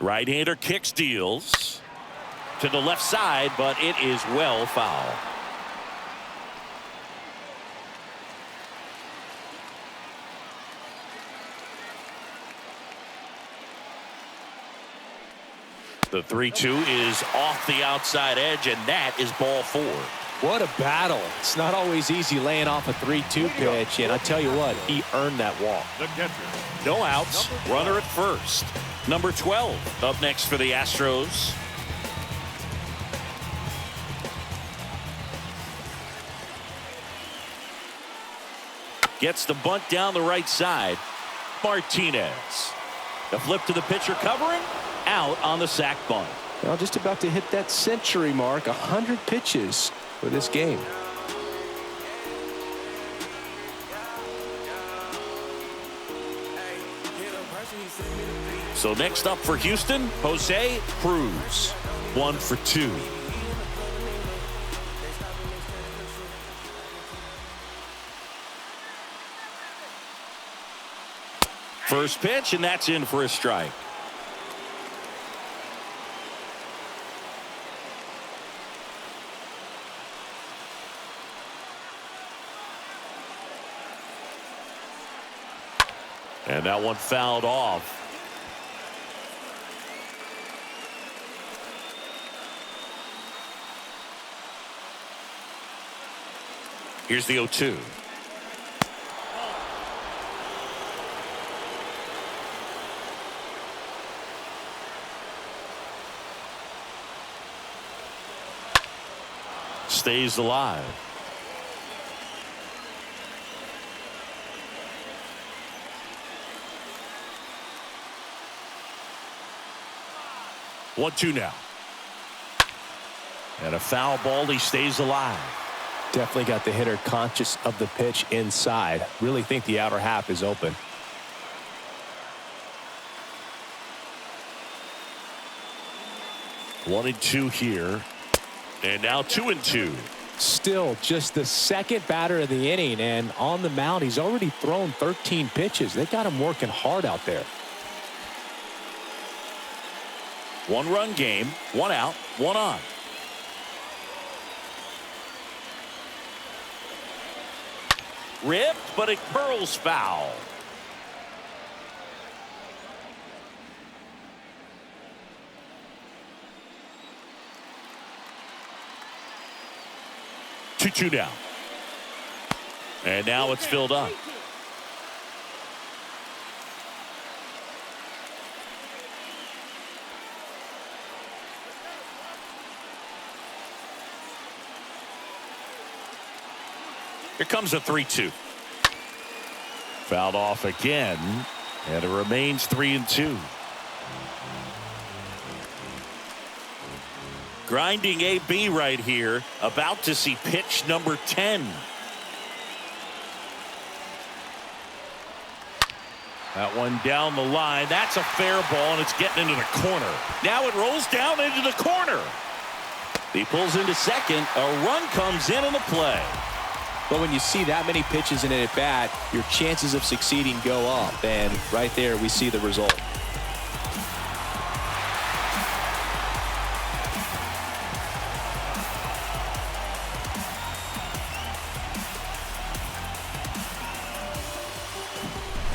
Right-hander kicks, deals to the left side, but it is well foul. The 3-2 is off the outside edge, and that is ball 4. What a battle. It's not always easy laying off a 3-2 pitch, and I tell you what, he earned that walk. The catcher. No outs, runner at first. Number 12 up next for the Astros. Gets the bunt down the right side. Martinez. The flip to the pitcher covering. Out on the sac bunt. Well, just about to hit that century mark, 100 pitches for this game. So next up for Houston, Jose Cruz. 1 for 2. First pitch, and that's in for a strike. And that one fouled off. Here's the 0-2. Stays alive. One-two now. And a foul ball. He stays alive. Definitely got the hitter conscious of the pitch inside. Really think the outer half is open. One and two here. And now 2-2. Still just the second batter of the inning, and on the mound he's already thrown 13 pitches. They got him working hard out there. One-run game, 1 out, 1 on. Ripped, but it curls foul. Two down. And now it's filled up. Here comes a 3-2. Fouled off again, and it remains 3-2. Grinding AB right here, about to see pitch number 10. That one down the line. That's a fair ball, and it's getting into the corner. Now it rolls down into the corner. He pulls into second. A run comes in on the play. But when you see that many pitches in an at-bat, your chances of succeeding go up. And right there, we see the result.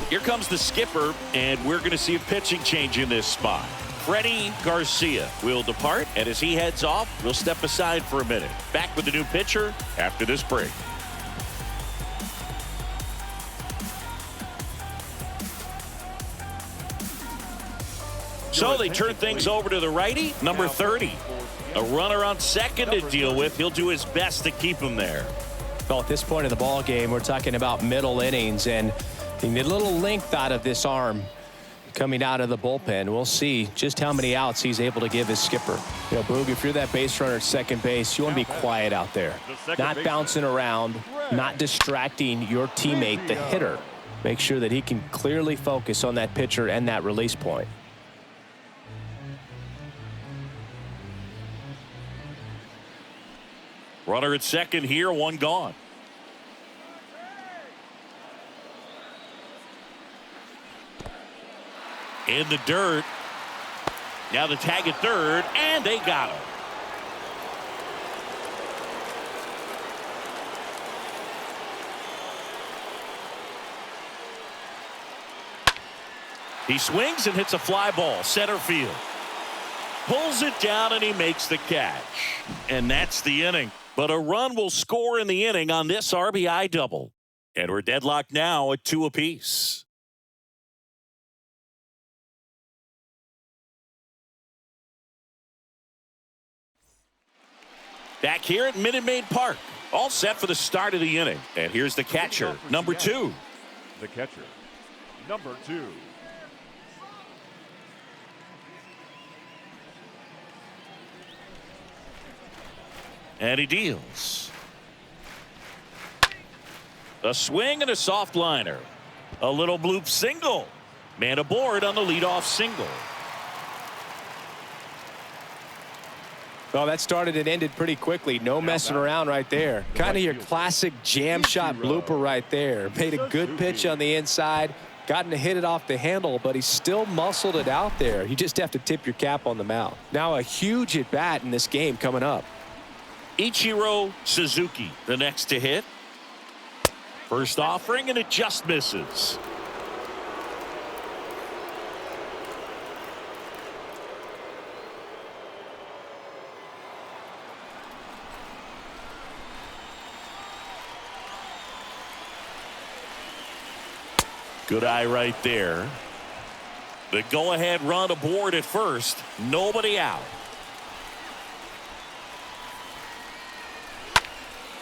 Here comes the skipper, and we're going to see a pitching change in this spot. Freddie Garcia will depart, and as he heads off, we'll step aside for a minute. Back with the new pitcher after this break. So they turn things over to the righty, number 30. A runner on second to deal with. He'll do his best to keep him there. Well, at this point in the ball game, we're talking about middle innings, and you need a little length out of this arm coming out of the bullpen. We'll see just how many outs he's able to give his skipper. You know, Boog, if you're that base runner at second base, you want to be quiet out there. Not bouncing around, not distracting your teammate, the hitter. Make sure that he can clearly focus on that pitcher and that release point. Runner at second here, one gone. In the dirt. Now the tag at third, and they got him. He swings and hits a fly ball, center field. Pulls it down and he makes the catch. And that's the inning. But a run will score in the inning on this RBI double. And we're deadlocked now at 2 apiece. Back here at Minute Maid Park. All set for the start of the inning. And here's the catcher, number 2. The catcher, number 2. And he deals. A swing and a soft liner. A little bloop single. Man aboard on the leadoff single. Well, that started and ended pretty quickly. No messing around right there. Kind of your classic jam shot blooper right there. Made a good pitch on the inside. Gotten to hit it off the handle, but he still muscled it out there. You just have to tip your cap on the mound. Now a huge at bat in this game coming up. Ichiro Suzuki, the next to hit. First offering, and it just misses. Good eye right there. The go-ahead run aboard at first. Nobody out.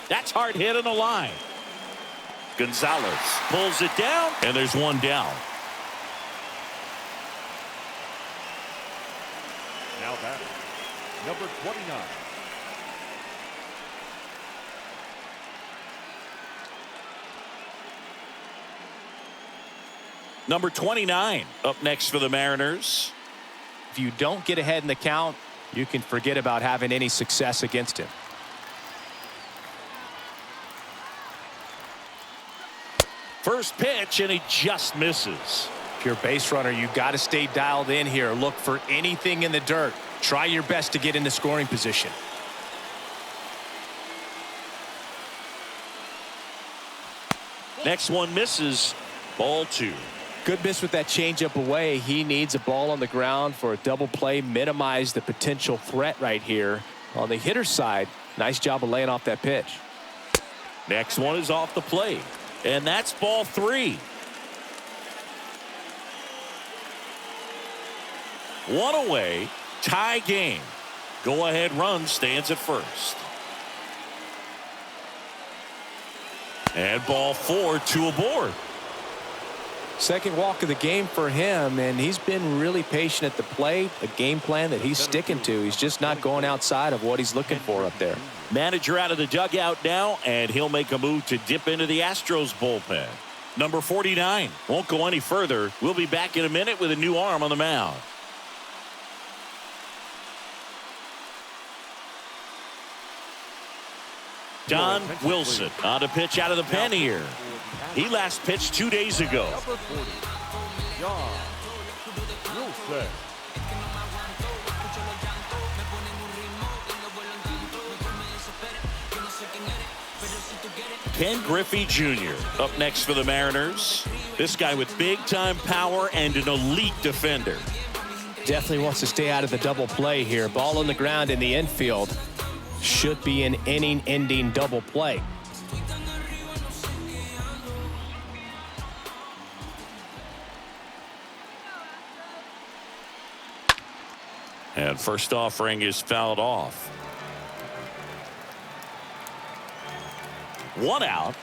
That's hard hit on the line. Gonzalez pulls it down, and there's one down. Now batter, number 29. Number 29 up next for the Mariners. If you don't get ahead in the count, you can forget about having any success against him. First pitch, and he just misses. If you're a base runner, you got to stay dialed in here. Look for anything in the dirt. Try your best to get into scoring position. Next one misses. Ball 2. Good miss with that changeup away. He needs a ball on the ground for a double play. Minimize the potential threat right here. On the hitter's side, nice job of laying off that pitch. Next one is off the plate. And that's ball 3. One away. Tie game. Go-ahead run stands at first. And ball 4, 2 aboard. Second walk of the game for him, and he's been really patient at the plate. A game plan that he's sticking to. He's just not going outside of what he's looking for up there. Manager out of the dugout now, and he'll make a move to dip into the Astros bullpen. Number 49 won't go any further. We'll be back in a minute with a new arm on the mound. Don Wilson on a pitch out of the pen here. He last pitched 2 days ago. Number 40, Don Wilson. Ken Griffey Jr. up next for the Mariners. This guy with big-time power and an elite defender. Definitely wants to stay out of the double play here. Ball on the ground in the infield. Should be an inning-ending double play. And first offering is fouled off. One out.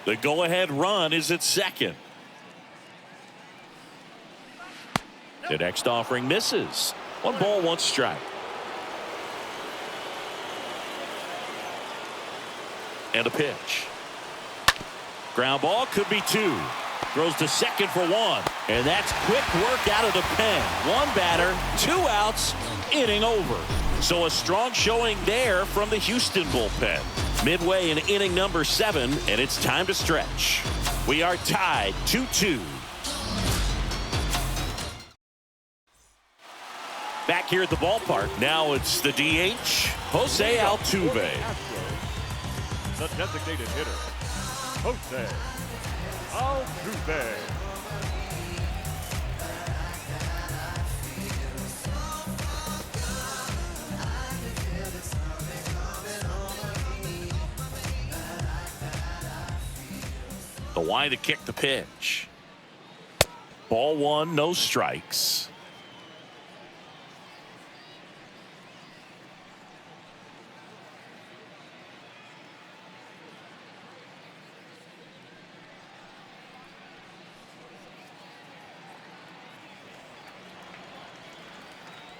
The go-ahead run is at second. The next offering misses. 1 ball, 1 strike. And a pitch. Ground ball, could be 2. Throws to second for 1. And that's quick work out of the pen. 1 batter, 2 outs, inning over. So a strong showing there from the Houston bullpen. Midway in inning number 7, and it's time to stretch. We are tied 2-2. Back here at the ballpark, now it's the DH, Jose Altuve. The designated hitter, Jose Altuve. Why the kick, the pitch. Ball one, no strikes.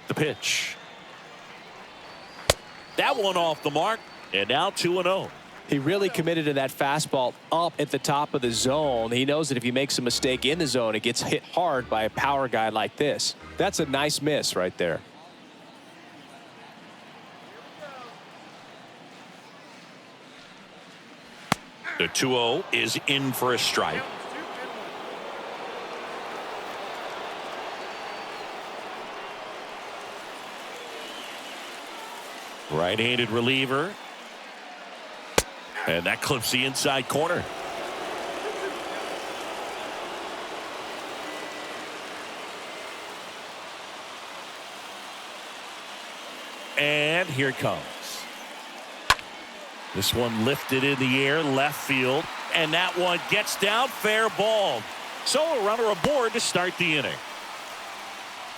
The pitch. That one off the mark, and now 2-0. He really committed to that fastball up at the top of the zone. He knows that if he makes a mistake in the zone, it gets hit hard by a power guy like this. That's a nice miss right there. The 2-0 is in for a strike. Right-handed reliever. And that clips the inside corner. And here it comes. This one lifted in the air, left field. And that one gets down, fair ball. So a runner aboard to start the inning.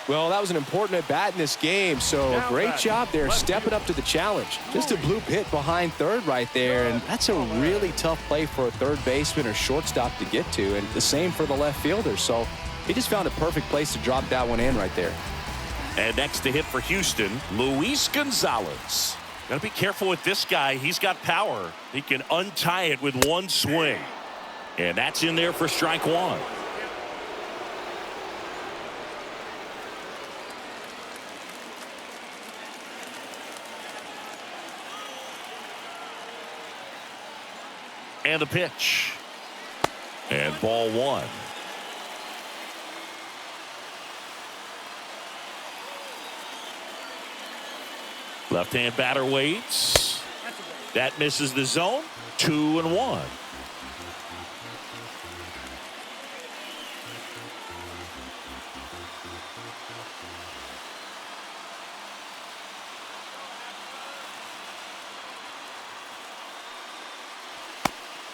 Well, that was an important at bat in this game, so a great job there stepping up to the challenge. Just a bloop hit behind third right there, and that's a really tough play for a third baseman or shortstop to get to, and the same for the left fielder. So he just found a perfect place to drop that one in right there. And next to hit for Houston, Luis Gonzalez. Got to be careful with this guy. He's got power. He can untie it with one swing. And that's in there for strike one. And the pitch. And ball one. Left-hand batter waits. That misses the zone. 2-1.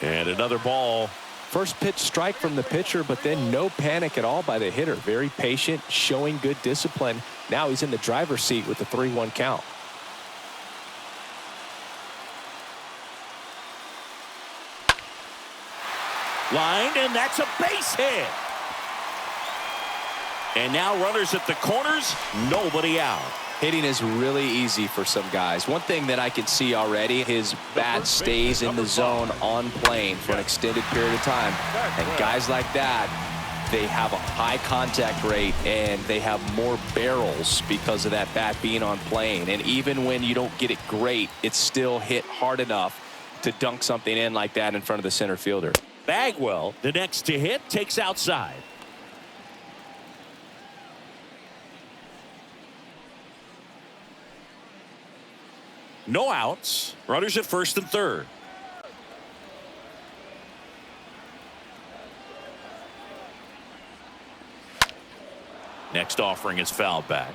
And another ball. First pitch strike from the pitcher, but then no panic at all by the hitter. Very patient, showing good discipline. Now he's in the driver's seat with the 3-1 count. Lined, and that's a base hit. And now runners at the corners, nobody out. Hitting is really easy for some guys. One thing that I can see already, his bat stays in the zone on plane for an extended period of time. And guys like that, they have a high contact rate and they have more barrels because of that bat being on plane. And even when you don't get it great, it's still hit hard enough to dunk something in like that in front of the center fielder. Bagwell, the next to hit, takes outside. No outs. Runners at first and third. Next offering is fouled back.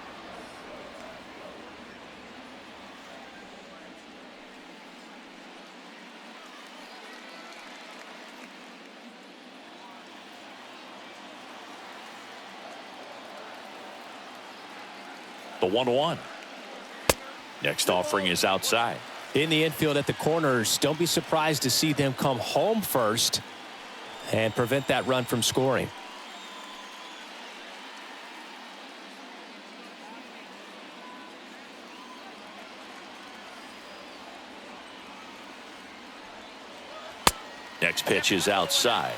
The 1-1. Next offering is outside. In the infield at the corners, don't be surprised to see them come home first and prevent that run from scoring. Next pitch is outside.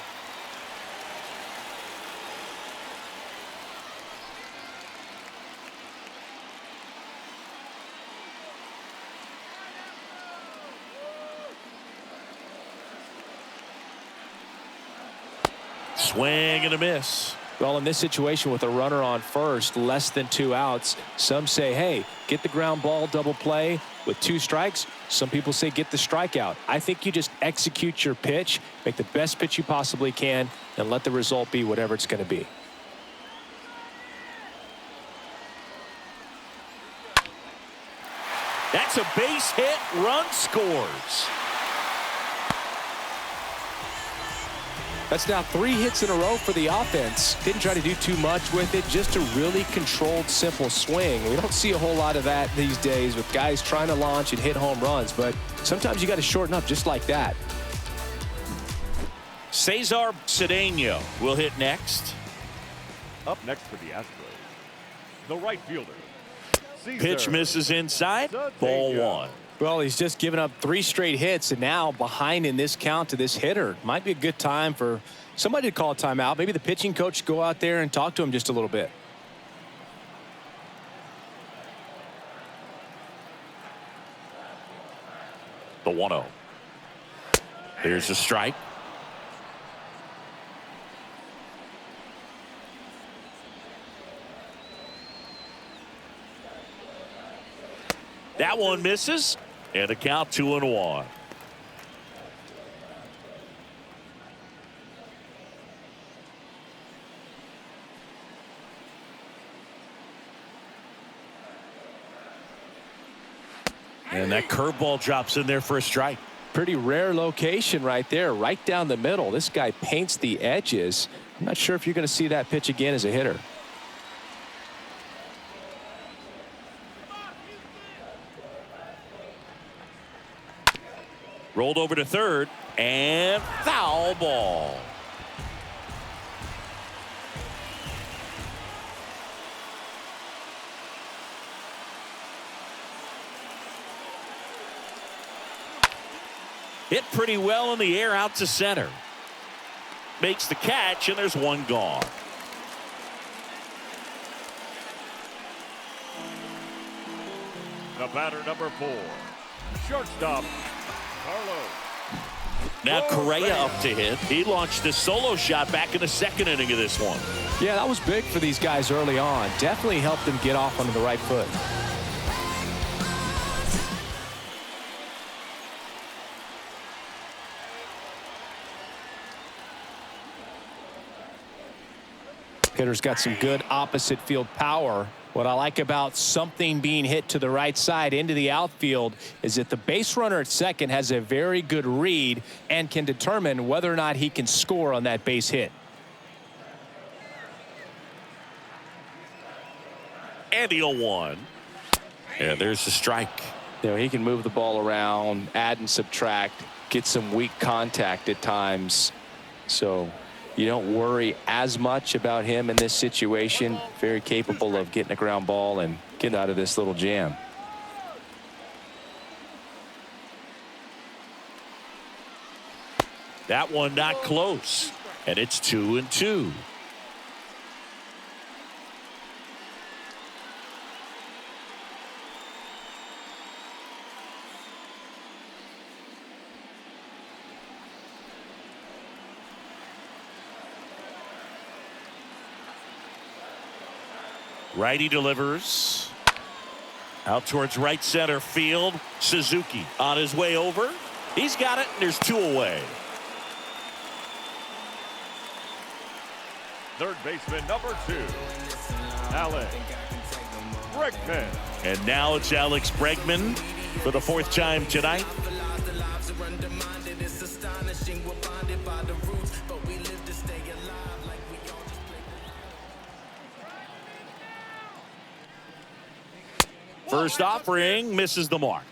Swing and a miss. Well, in this situation with a runner on first, less than 2 outs, some say, hey, get the ground ball, double play with 2 strikes. Some people say get the strikeout. I think you just execute your pitch, make the best pitch you possibly can, and let the result be whatever it's going to be. That's a base hit. Run scores. That's now 3 hits in a row for the offense. Didn't try to do too much with it, just a really controlled, simple swing. We don't see a whole lot of that these days with guys trying to launch and hit home runs, but sometimes you got to shorten up just like that. Cesar Cedeno will hit next. Up next for the Astros, the right fielder. Pitch misses inside. Ball 1. Well, he's just given up 3 straight hits, and now behind in this count to this hitter. Might be a good time for somebody to call a timeout. Maybe the pitching coach go out there and talk to him just a little bit. The 1-0. There's a strike. That one misses, and the count 2-1. And that curveball drops in there for a strike. Pretty rare location right there, right down the middle. This guy paints the edges. I'm not sure if you're going to see that pitch again as a hitter. Rolled over to third, and foul ball. Hit pretty well in the air out to center. Makes the catch, and there's one gone. The batter, number 4, shortstop, Carlos. Now Correa up to hit. He launched a solo shot back in the 2nd inning of this one. Yeah, that was big for these guys early on. Definitely helped them get off onto the right foot. Hitter's got some good opposite field power. What I like about something being hit to the right side into the outfield is that the base runner at second has a very good read and can determine whether or not he can score on that base hit. And the 0-1. And there's the strike. You know, he can move the ball around, add and subtract, get some weak contact at times. So you don't worry as much about him in this situation. Very capable of getting a ground ball and getting out of this little jam. That one not close. And it's 2-2. Righty delivers out towards right center field. Suzuki on his way over. He's got it, and there's 2 away. Third baseman, number 2, Alex Bregman. And now it's Alex Bregman for the 4th time tonight. First offering misses the mark.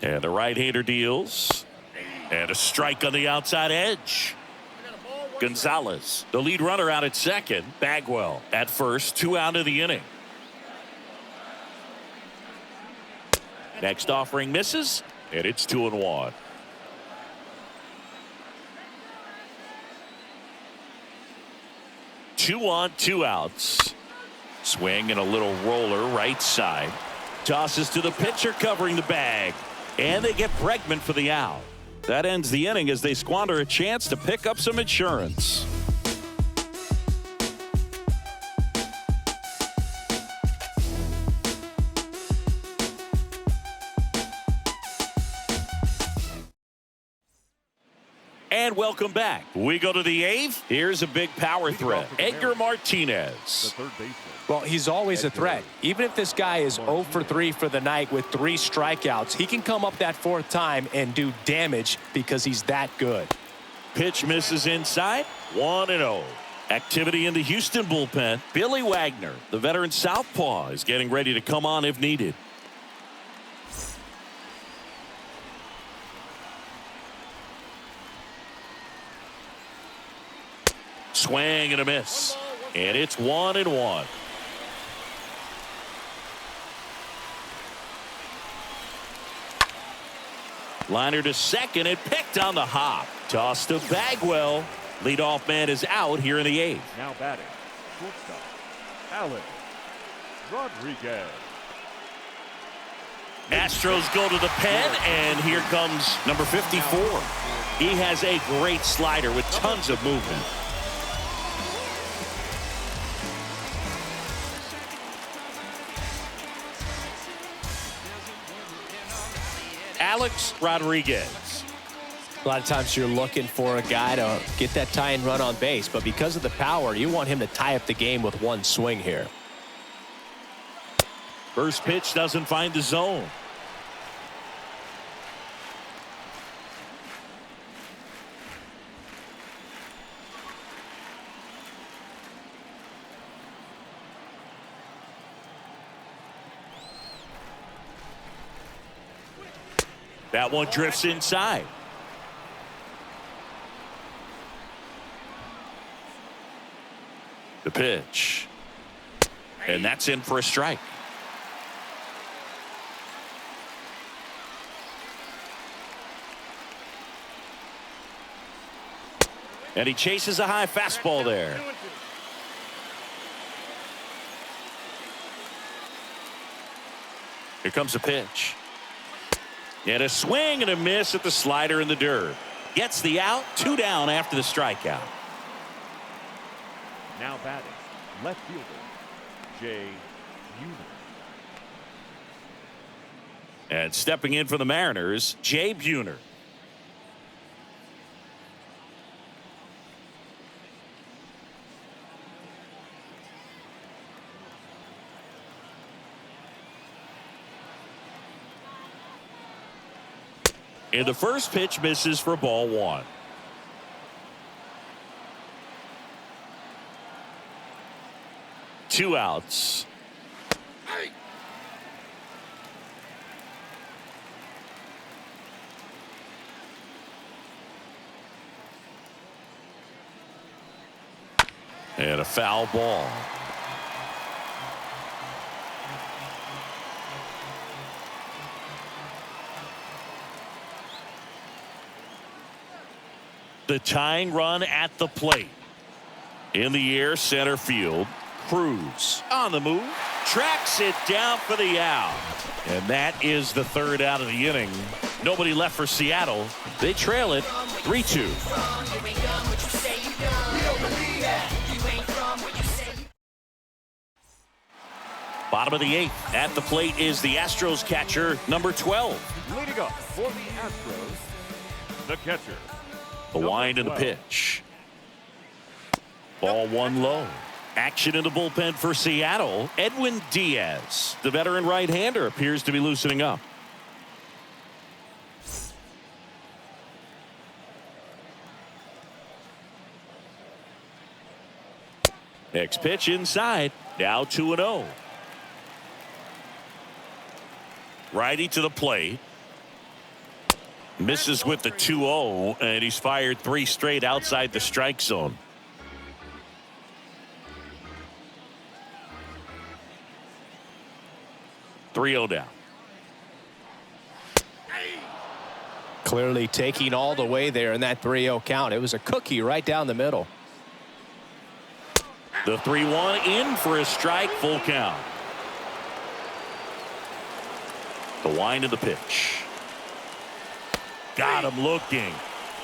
And the right-hander deals. And a strike on the outside edge. Gonzalez, the lead runner, out at second. Bagwell at first, 2 out of the inning. Next offering misses, and it's 2-1. Two on, 2 outs. Swing and a little roller right side. Tosses to the pitcher covering the bag. And they get Bregman for the out. That ends the inning as they squander a chance to pick up some insurance. And welcome back. We go to the 8th. Here's a big power threat. Edgar Martinez. The third baseman. Well, he's always a threat. Even if this guy is 0 for 3 for the night with 3 strikeouts, he can come up that 4th time and do damage because he's that good. Pitch misses inside. 1-0. Activity in the Houston bullpen. Billy Wagner, the veteran southpaw, is getting ready to come on if needed. Swing and a miss. And it's 1-1. Liner to second and picked on the hop. Toss to Bagwell. Leadoff man is out here in the 8th. Now batting, shortstop, Alex Rodriguez. Astros go to the pen, and here comes number 54. He has a great slider with tons of movement. Alex Rodriguez. A lot of times you're looking for a guy to get that tying run on base, but because of the power, you want him to tie up the game with one swing here. First pitch doesn't find the zone. That one drifts inside. The pitch. And that's in for a strike. And he chases a high fastball there. Here comes a pitch. And a swing and a miss at the slider in the dirt. Gets the out, 2 down after the strikeout. Now batting, left fielder, Jay Buhner. And stepping in for the Mariners, Jay Buhner. And the first pitch misses for ball 1. Two outs. And a foul ball. The tying run at the plate. In the air, center field. Cruz on the move. Tracks it down for the out. And that is the 3rd out of the inning. Nobody left for Seattle. They trail it 3-2. Bottom of the 8th. At the plate is the Astros catcher, number 12. Leading up for the Astros, the catcher. The wind and the pitch. Ball 1 low. Action in the bullpen for Seattle. Edwin Diaz, the veteran right-hander, appears to be loosening up. Next pitch inside. Now 2-0. Righty to the plate. Misses with the 2-0, and he's fired 3 straight outside the strike zone. .3-0 down. Clearly taking all the way there in that 3-0 count. It was a cookie right down the middle. The 3-1 in for a strike, full count. The wind of the pitch. Got him looking.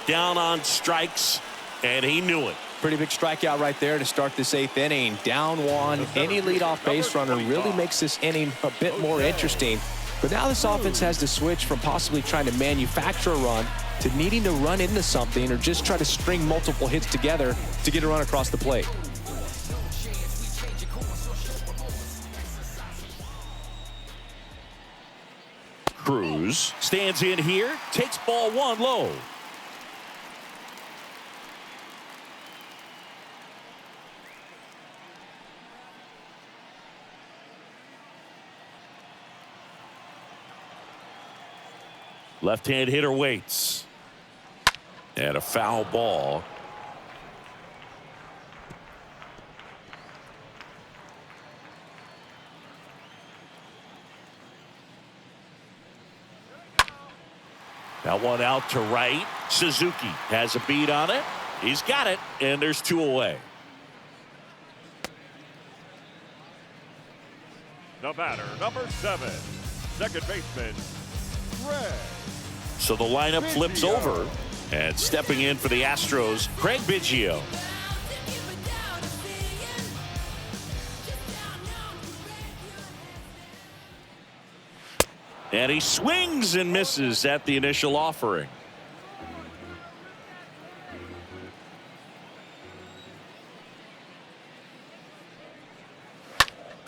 Down on strikes, and he knew it. Pretty big strikeout right there to start this 8th inning. Down 1. Any leadoff base runner really makes this inning a bit more interesting. But now this offense has to switch from possibly trying to manufacture a run to needing to run into something or just try to string multiple hits together to get a run across the plate. Cruz stands in here, takes ball one low. Left-hand hitter waits. And a foul ball. That one out to right. Suzuki has a beat on it. He's got it, and there's two away. The batter, number 7, second baseman, Craig. So the lineup flips Biggio. over, and stepping in for the Astros, Craig Biggio. And he swings and misses at the initial offering.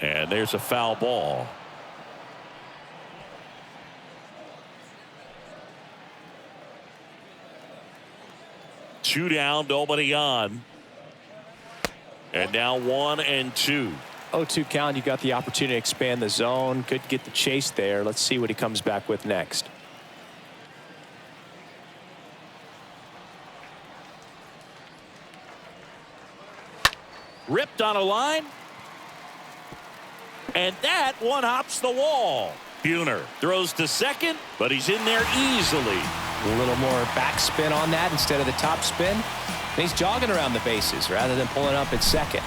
And there's a foul ball. Two down, nobody on. And now 1 and 2. 0-2 count. You got the opportunity to expand the zone. Could get the chase there. Let's see what he comes back with next. Ripped on a line. And that one hops the wall. Buhner throws to second, but he's in there easily. A little more backspin on that instead of the top spin. And he's jogging around the bases rather than pulling up at second.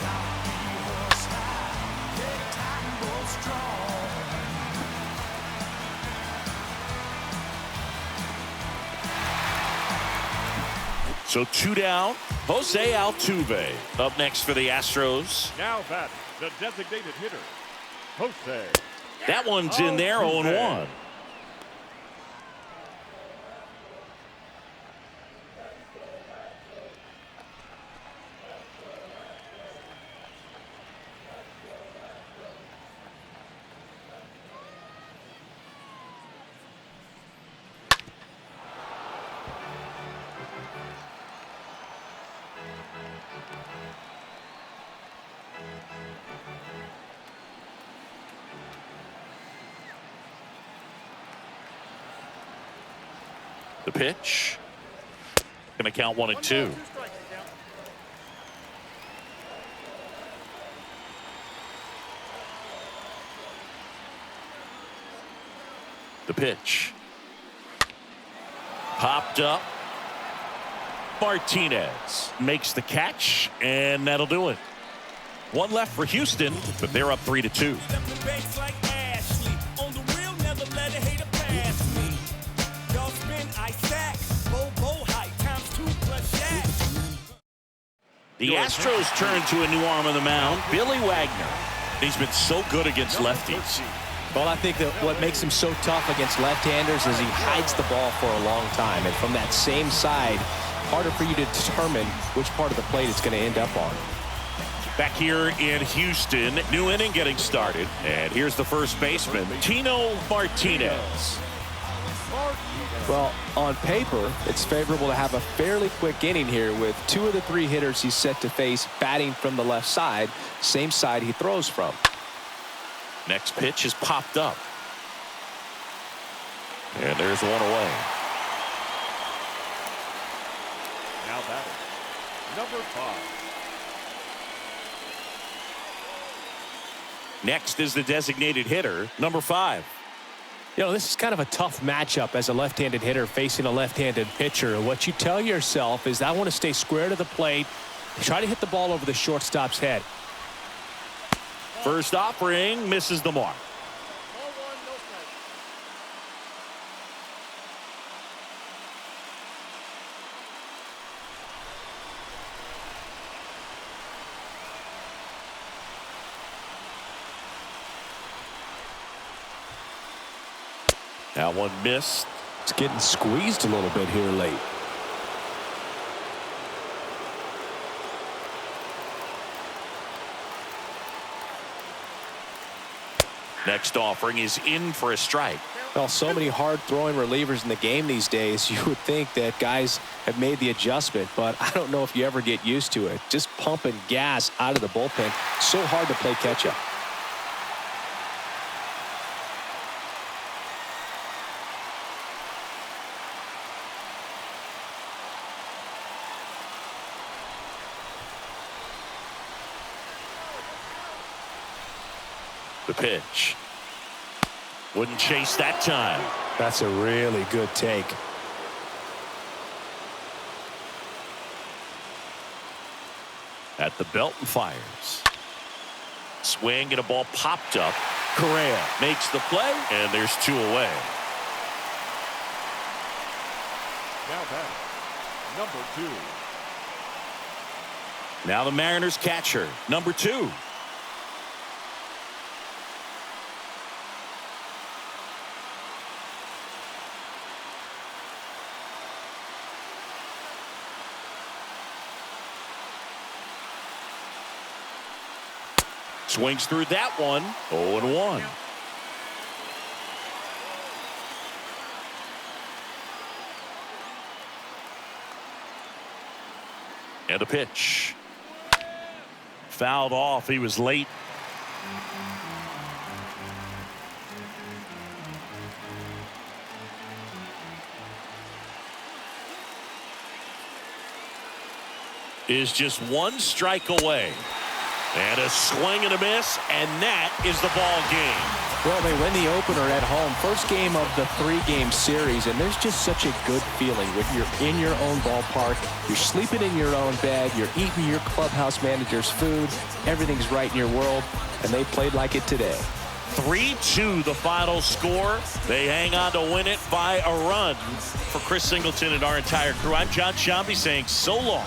So 2 down. Jose Altuve up next for the Astros. Now batting, the designated hitter, Jose. That one's in there, 0-1. The pitch. Going to count 1 and 2. The pitch. Popped up. Martinez makes the catch, and that'll do it. One left for Houston, but they're up 3-2. The Astros turn to a new arm on the mound, Billy Wagner. He's been so good against lefties. Well, I think that what makes him so tough against left-handers is he hides the ball for a long time. And from that same side, harder for you to determine which part of the plate it's going to end up on. Back here in Houston, new inning getting started. And here's the first baseman, Tino Martinez. Well, on paper, it's favorable to have a fairly quick inning here with 2 of the 3 hitters he's set to face batting from the left side, same side he throws from. Next pitch is popped up. And there's one away. Now batting, number 5. Next is the designated hitter, number 5. You know, this is kind of a tough matchup as a left-handed hitter facing a left-handed pitcher. What you tell yourself is, I want to stay square to the plate, try to hit the ball over the shortstop's head. First offering misses the mark. That one missed. It's getting squeezed a little bit here late. Next offering is in for a strike. Well, so many hard-throwing relievers in the game these days, you would think that guys have made the adjustment, but I don't know if you ever get used to it. Just pumping gas out of the bullpen, so hard to play catch-up. The pitch. Wouldn't chase that time. That's a really good take. At the belt and fires. Swing and a ball popped up. Correa makes the play, and there's 2 away. Now back, number 2. Now the Mariners catcher, number 2. Swings through that one. 0-1. And the pitch. Fouled off. He was late. Is just 1 strike away. And a swing and a miss, and that is the ball game. Well, they win the opener at home. First game of the 3-game series, and there's just such a good feeling when you're in your own ballpark. You're sleeping in your own bed. You're eating your clubhouse manager's food. Everything's right in your world, and they played like it today. 3-2 the final score. They hang on to win it by a run. For Chris Singleton and our entire crew, I'm John Shambi saying so long.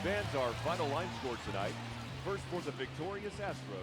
Fans, our final line score tonight. First for the victorious Astros.